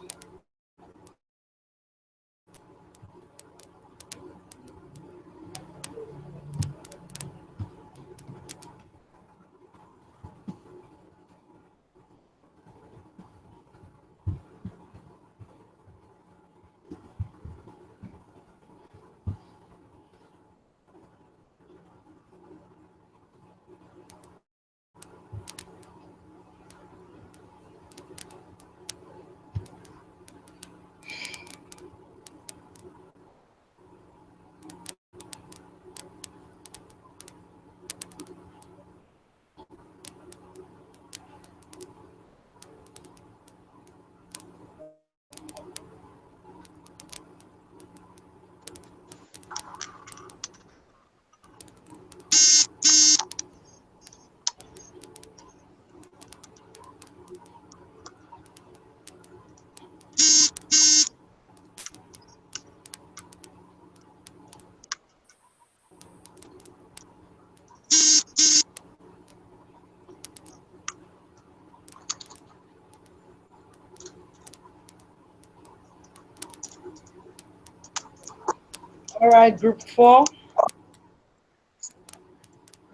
All right, group 4.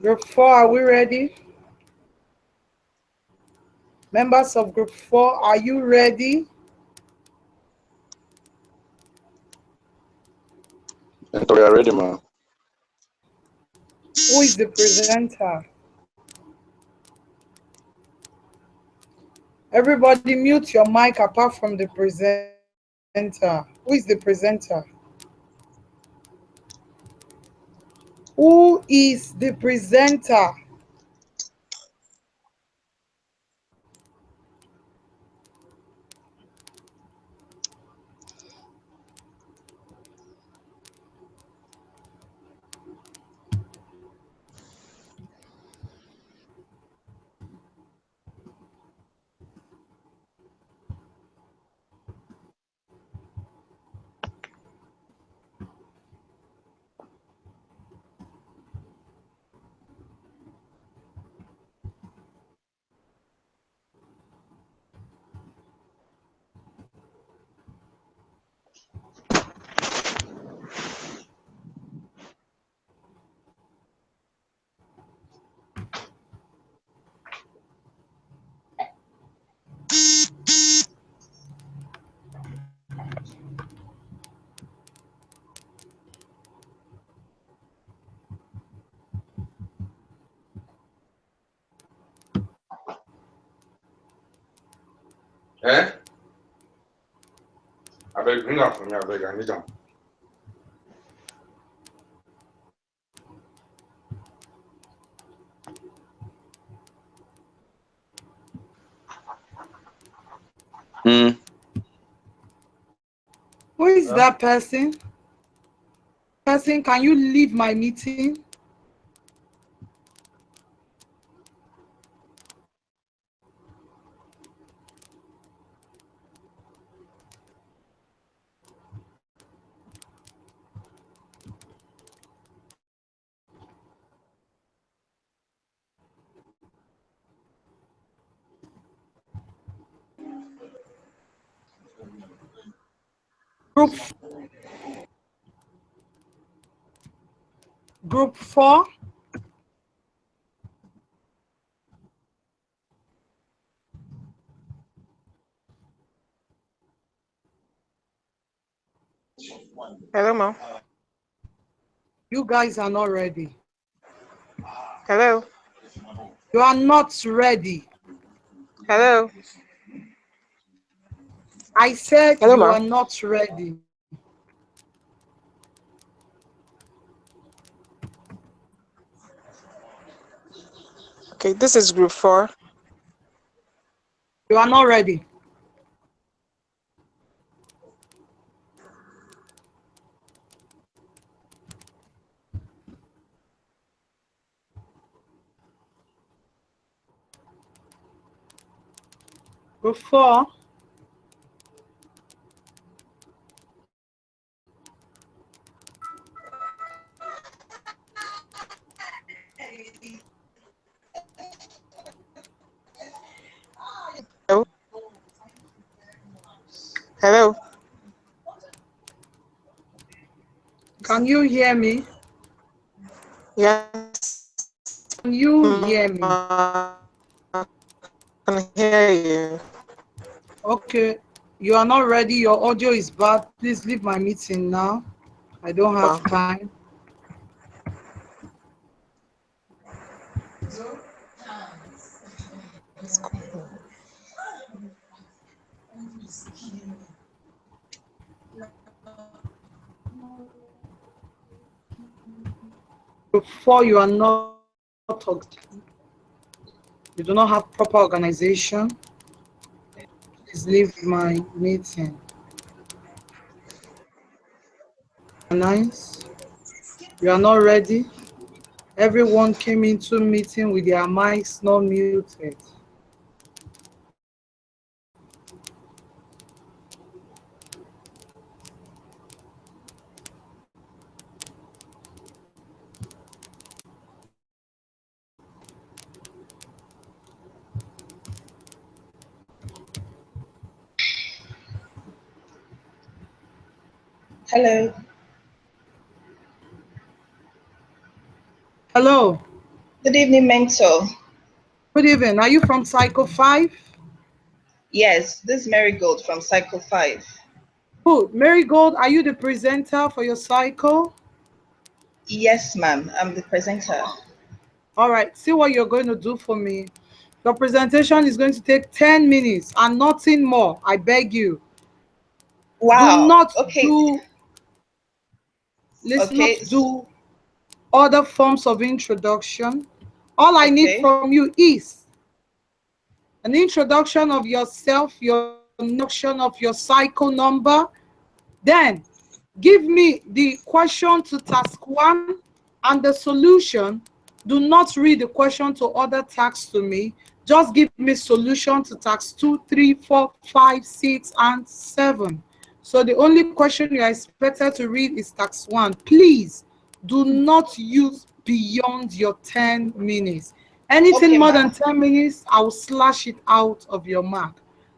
Group 4, are we ready? Members of group 4, are you ready? We are ready, ma'am. Who is the presenter? Everybody mute your mic apart from the presenter. Who is the presenter? Who is the presenter? Eh? I beg, bring up for me, I beg, I need them. Who is that person? Person, can you leave my meeting? Group 4. Hello, ma'am. You guys are not ready. Hello. You are not ready. Hello. I said Hello, you are ma'am. not ready. Okay, this is group 4. You are not ready. Group 4. Hello. Hello. Can you hear me? Yes. Can you hear me? I can hear you. Okay. You are not ready. Your audio is bad. Please leave my meeting now. I don't have time. Before you are not, you do not have proper organization. Please leave my meeting. Nice. You are not ready. Everyone came into meeting with their mics not muted. Hello. Hello. Good evening, mentor. Good evening. Are you from Cycle 5? Yes, this is Marigold from Cycle 5. Good. Marigold, are you the presenter for your cycle? Yes, ma'am. I'm the presenter. All right. See what you're going to do for me. Your presentation is going to take 10 minutes and nothing more. I beg you. Wow. Do not Okay. do, let's not Okay. do other forms of introduction. All I need from you is an introduction of yourself, your introduction of your cycle number. Then give me the question to task 1 and the solution. Do not read the question to other tasks to me. Just give me solution to task 2, 3, 4, 5, 6, and 7. So the only question you are expected to read is task 1. Please do not use beyond your 10 minutes. Anything more than 10 minutes, I will slash it out of your mark.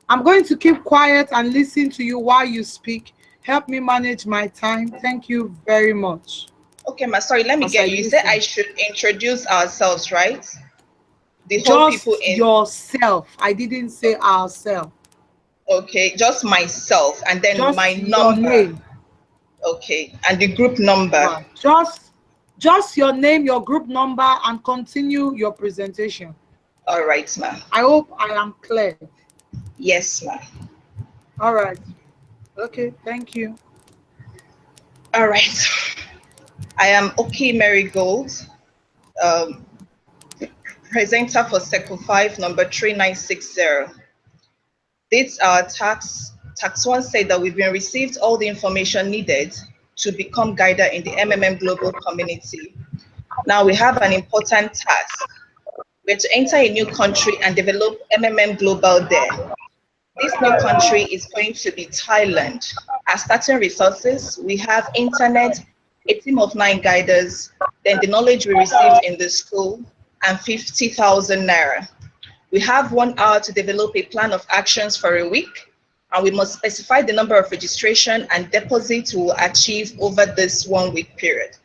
I'm going to keep quiet and listen to you while you speak. Help me manage my time. Thank you very much. Okay, ma. Sorry, let me get you. You said I should introduce ourselves, right? The whole Just people in yourself. I didn't say ourselves. Okay, just myself and then Just my your number. name. Okay, and the group number. Right. Just your name, your group number, and continue your presentation. All right, ma'am. I hope I am clear. Yes, ma'am. All right. Okay, thank you. All right. I am Okay Marigold, presenter for Cycle 5, number 3960. This tax 1 said that we've been received all the information needed to become guider in the MMM global community. Now we have an important task. We're to enter a new country and develop MMM global there. This new country is going to be Thailand. As starting resources, we have internet, a team of 9 guiders, then the knowledge we received in the school, and 50,000 naira. We have 1 hour to develop a plan of actions for a week, and we must specify the number of registration and deposits we will achieve over this 1 week period.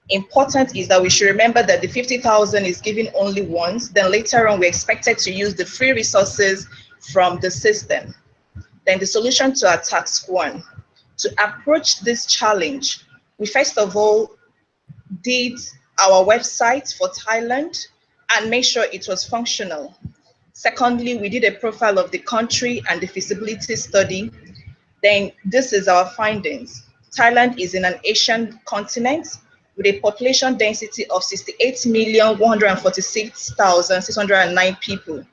Important is that we should remember that the 50,000 is given only once, then later on we're expected to use the free resources from the system. Then the solution to our task 1. To approach this challenge, we first of all did our website for Thailand and make sure it was functional. Secondly, we did a profile of the country and the feasibility study. Then this is our findings. Thailand is in an Asian continent with a population density of 68,146,609 people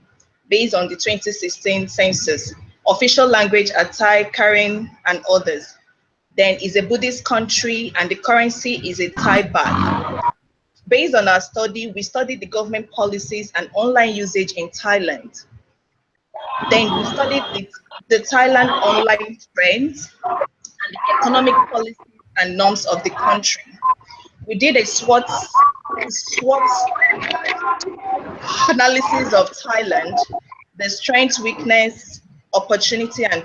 based on the 2016 census. Official language are Thai, Karen, and others. Then is a Buddhist country and the currency is a Thai baht. Based on our study, we studied the government policies and online usage in Thailand. Then we studied the Thailand online trends and the economic policies and norms of the country. We did a SWOT analysis of Thailand, the strength, weakness, opportunity, and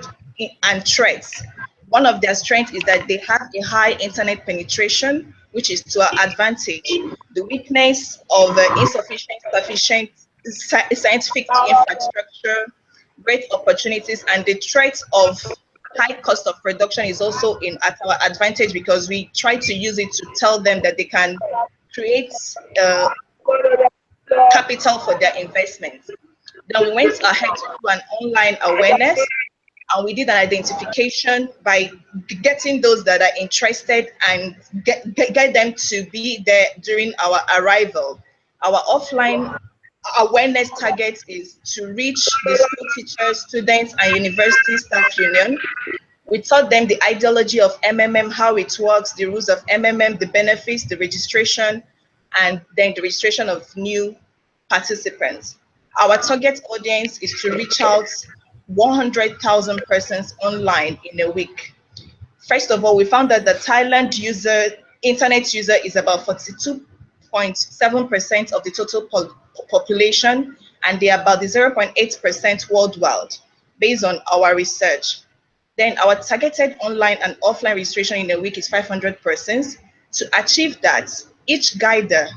threats. One of their strengths is that they have a high internet penetration, which is to our advantage. The weakness of insufficient scientific infrastructure, great opportunities, and the threat of high cost of production is also at our advantage because we try to use it to tell them that they can create capital for their investments. Then we went ahead to do an online awareness, and we did an identification by getting those that are interested and get them to be there during our arrival. Our offline awareness target is to reach the school teachers, students, and university staff union. We taught them the ideology of MMM, how it works, the rules of MMM, the benefits, the registration, and then the registration of new participants. Our target audience is to reach out 100,000 persons online in a week. First of all, we found that the Thailand internet user is about 42.7% of the total population, and they are about the 0.8% worldwide, based on our research. Then our targeted online and offline registration in a week is 500 persons. To achieve that, each guider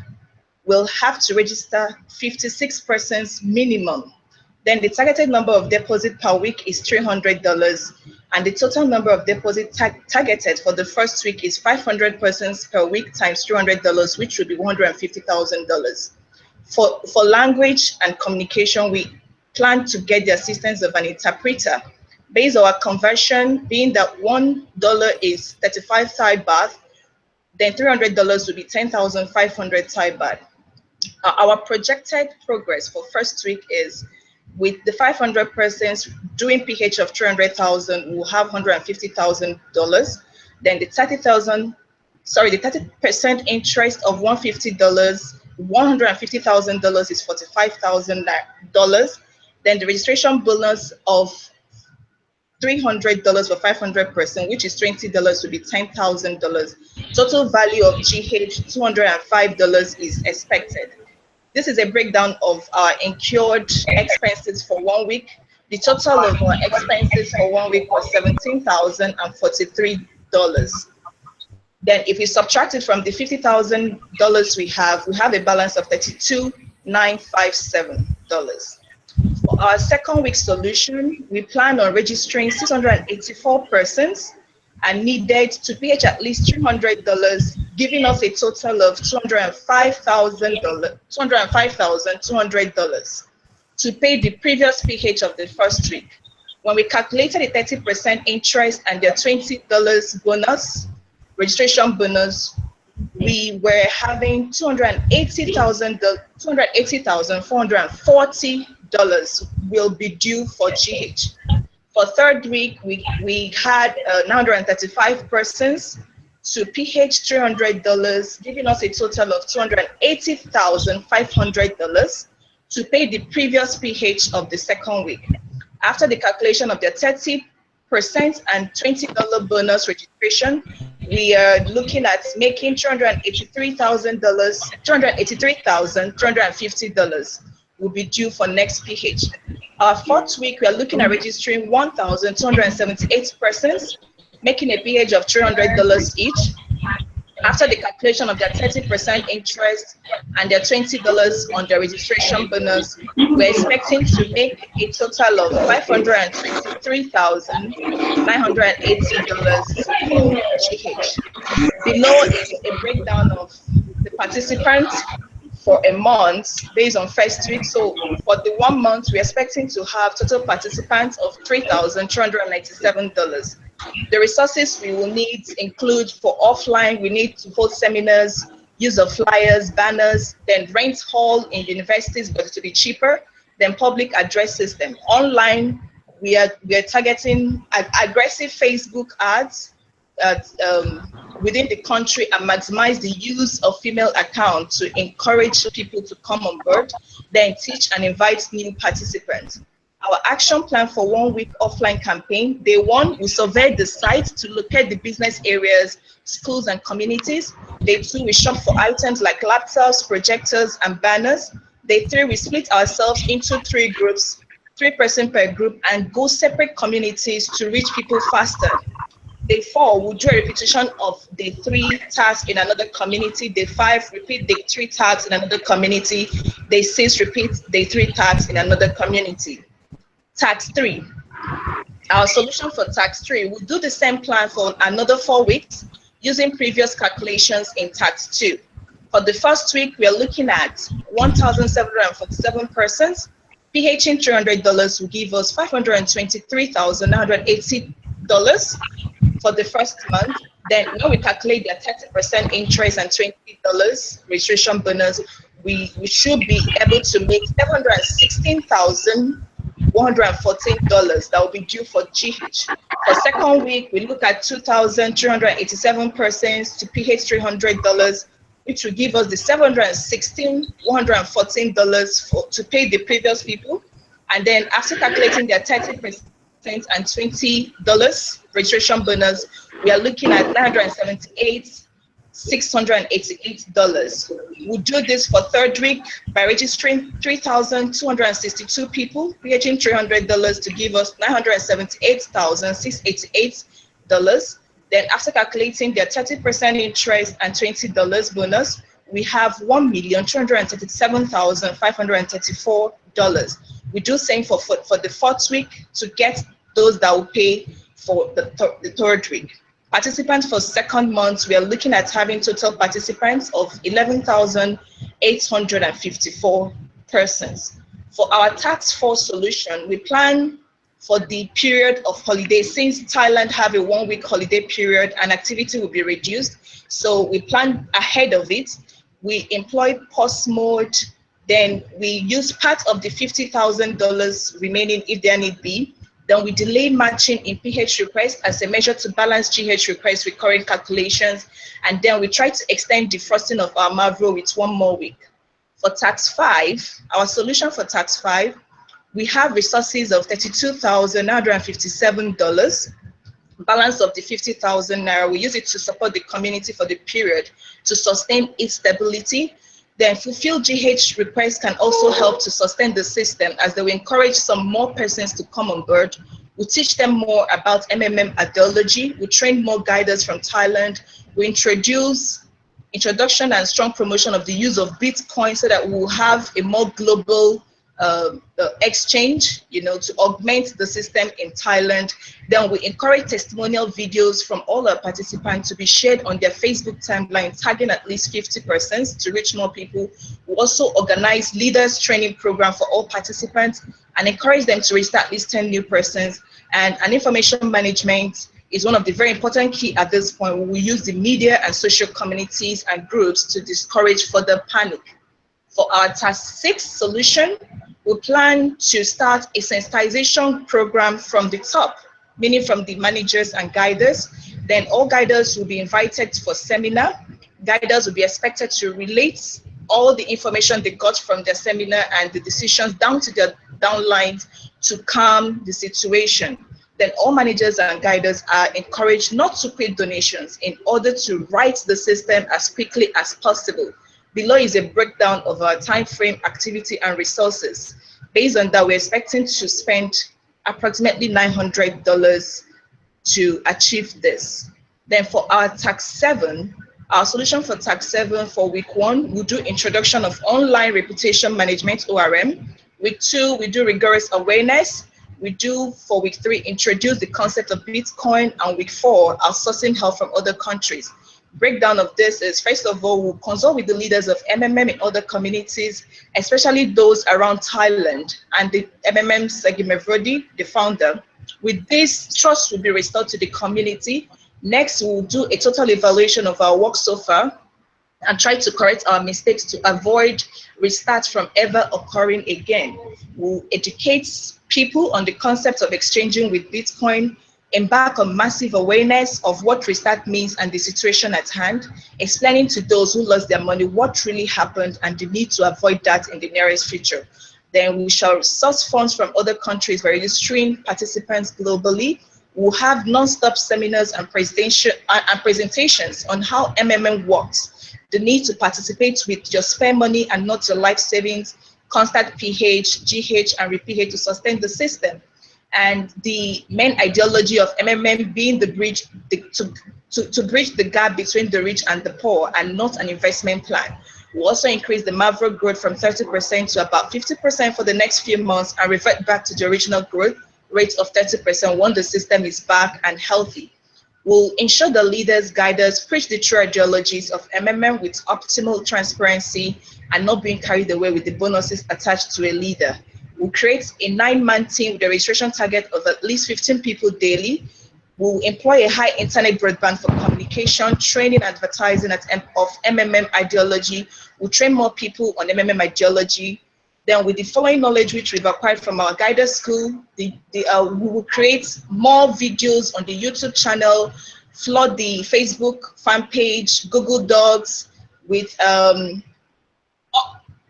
will have to register 56 persons minimum. Then the targeted number of deposit per week is $300, and the total number of deposit targeted for the first week is 500 persons per week times $300, which would be $150,000. For language and communication, we plan to get the assistance of an interpreter. Based on our conversion, being that $1 is 35 Thai baht, then $300 will be 10,500 Thai baht. Our projected progress for first week is, with the 500 persons doing PH of 300,000, we'll have $150,000. Then the 30% interest of $150, $150,000 is $45,000. Then the registration bonus of $300 for 500 persons, which is $20, will be $10,000. Total value of GH, $205 is expected. This is a breakdown of our incurred expenses for 1 week. The total of our expenses for 1 week was $17,043. Then if we subtract it from the $50,000 we have a balance of $32,957. For our second week solution, we plan on registering 684 persons and needed to pay at least $300, giving us a total of $205,200 to pay the previous PH of the first week. When we calculated the 30% interest and the $20 bonus, registration bonus, we were having $280,440 will be due for GH. For third week, we had 935 persons to PH $300, giving us a total of $280,500 to pay the previous PH of the second week. After the calculation of the 30% and $20 bonus registration, we are looking at making $283,250 will be due for next PH. Our fourth week, we are looking at registering 1,278 persons, making a PH of $300 each. After the calculation of their 30% interest and their $20 on the registration bonus, we're expecting to make a total of $523,980 for GH. Below is a breakdown of participants for a month based on first week. So for the 1 month, we're expecting to have total participants of $3,297. The resources we will need include for offline, we need to hold seminars, use of flyers, banners, then rent hall in universities, but to be cheaper, then public address system. Online, we are targeting aggressive Facebook ads within the country and maximize the use of female accounts to encourage people to come on board, then teach and invite new participants. Our action plan for 1 week offline campaign, day 1, we surveyed the site to locate the business areas, schools and communities. Day 2, we shop for items like laptops, projectors and banners. Day 3, we split ourselves into 3 groups, 3 person per group, and go separate communities to reach people faster. Day 4, we'll do a repetition of day 3 tasks in another community. Day 5, repeat day 3 tasks in another community. Day 6, repeat day 3 tasks in another community. Task 3. Our solution for task 3, we'll do the same plan for another 4 weeks using previous calculations in task 2. For the first week, we are looking at 1,747 persons. PHing $300 will give us $523,980 for the first month. Then when we calculate their 30% interest and $20 registration bonus, we should be able to make $716,114 that will be due for GH. For second week, we look at 2,387 persons to PH $300, which will give us the $716,114 to pay the previous people. And then after calculating their 30% and $20 registration bonus, we are looking at $978,688. We'll do this for third week by registering 3,262 people, paying $300 to give us $978,688. Then after calculating their 30% interest and $20 bonus, we have $1,237,534. We do same for the fourth week to get those that will pay for the third week. Participants for second month, we are looking at having total participants of 11,854 persons. For our tax 4 solution, we plan for the period of holiday. Since Thailand have a 1 week holiday period and activity will be reduced, so we plan ahead of it. We employ pause mode, then we use part of the $50,000 remaining if there need be. Then we delay matching in PH requests as a measure to balance GH requests with current calculations. And then we try to extend defrosting of our Mavro with 1 more week. For tax 5, our solution for tax 5, we have resources of $32,957. Balance of the 50,000 naira, we use it to support the community for the period to sustain its stability. Then fulfill GH requests can also help to sustain the system as they will encourage some more persons to come on board. We'll teach them more about MMM ideology. We train more guiders from Thailand. We introduction and strong promotion of the use of Bitcoin so that we'll have a more global exchange, to augment the system in Thailand. Then we encourage testimonial videos from all our participants to be shared on their Facebook timeline, tagging at least 50% to reach more people. We also organize leaders training program for all participants and encourage them to register at least 10 new persons. And an information management is one of the very important key at this point. We use the media and social communities and groups to discourage further panic. For our task 6 solution, we plan to start a sensitization program from the top, meaning from the managers and guiders. Then all guiders will be invited for seminar. Guiders will be expected to relate all the information they got from their seminar and the decisions down to their downlines to calm the situation. Then all managers and guiders are encouraged not to pay donations in order to write the system as quickly as possible. Below is a breakdown of our time frame, activity, and resources. Based on that, we're expecting to spend approximately $900 to achieve this. Then for our tax 7, our solution for tax 7 for week 1, we'll do introduction of online reputation management, ORM. Week 2, we do rigorous awareness. We do for week 3 introduce the concept of Bitcoin, and week 4 our sourcing help from other countries. Breakdown of this is, first of all, we'll consult with the leaders of MMM in other communities, especially those around Thailand, and the MMM Segi Mevrodi, the founder. With this, trust will be restored to the community. Next, we'll do a total evaluation of our work so far and try to correct our mistakes to avoid restarts from ever occurring again. We'll educate people on the concept of exchanging with Bitcoin, embark on massive awareness of what restart means and the situation at hand, explaining to those who lost their money what really happened and the need to avoid that in the nearest future. Then we shall source funds from other countries by registering participants globally. We'll have non-stop seminars and presentations on how MMM works, the need to participate with your spare money and not your life savings, constant pH, GH, and re-pH to sustain the system. And the main ideology of MMM being the bridge, to bridge the gap between the rich and the poor, and not an investment plan. We'll also increase the Mavro growth from 30% to about 50% for the next few months and revert back to the original growth rate of 30% when the system is back and healthy. We'll ensure the leaders, guiders preach the true ideologies of MMM with optimal transparency and not being carried away with the bonuses attached to a leader. We'll create a 9-man team with a registration target of at least 15 people daily. We'll employ a high internet broadband for communication, training, advertising of MMM ideology. We'll train more people on MMM ideology. Then with the following knowledge which we've acquired from our guided school, we will create more videos on the YouTube channel, flood the Facebook fan page, Google Docs with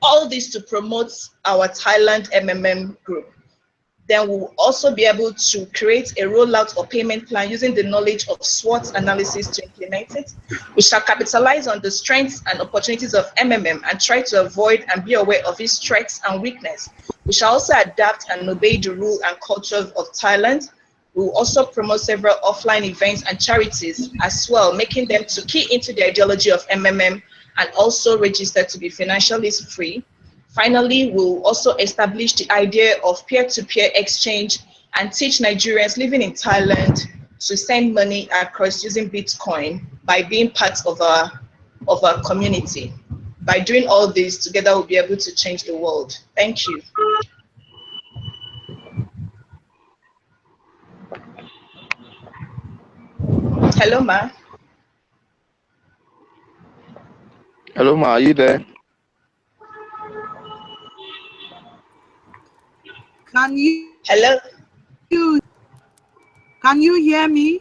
all this to promote our Thailand MMM group. Then we'll also be able to create a rollout or payment plan using the knowledge of SWOT analysis to implement it. We shall capitalize on the strengths and opportunities of MMM and try to avoid and be aware of its strengths and weakness. We shall also adapt and obey the rule and culture of Thailand. We will also promote several offline events and charities as well, making them to key into the ideology of MMM and also register to be financially free. Finally, we'll also establish the idea of peer-to-peer exchange and teach Nigerians living in Thailand to send money across using Bitcoin by being part of our community. By doing all this together, we'll be able to change the world. Thank you. Hello, Ma. Hello, Ma, are you there? Hello? Can you hear me?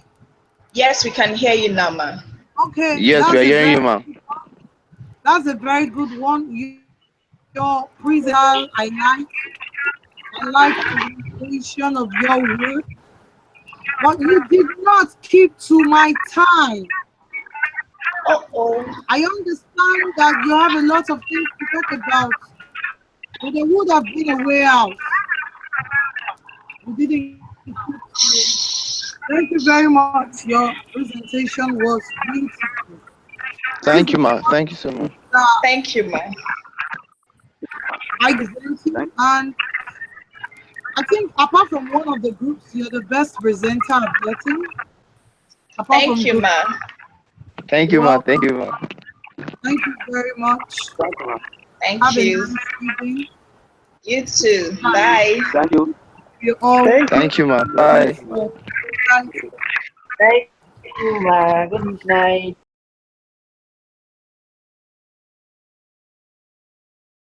Yes, we can hear you now, Ma. Okay. Yes, we are hearing you, Ma. That's a very good one. Your present, I like the presentation of your work, but you did not keep to my time. I understand that you have a lot of things to talk about, but there would have been a way out. You didn't. Thank you very much. Your presentation was beautiful. Thank you, Ma. Thank you so much. Thank you, Ma. I present you, and I think apart from one of the groups, you're the best presenter I've gotten. Thank you, Ma. Thank you, Ma. Thank you, Ma. Thank you very much. Thank Have you. a nice evening. You too. Bye. Thank you. You all. Thank you, Ma. Bye. Thank you. Thank you, ma. Good night.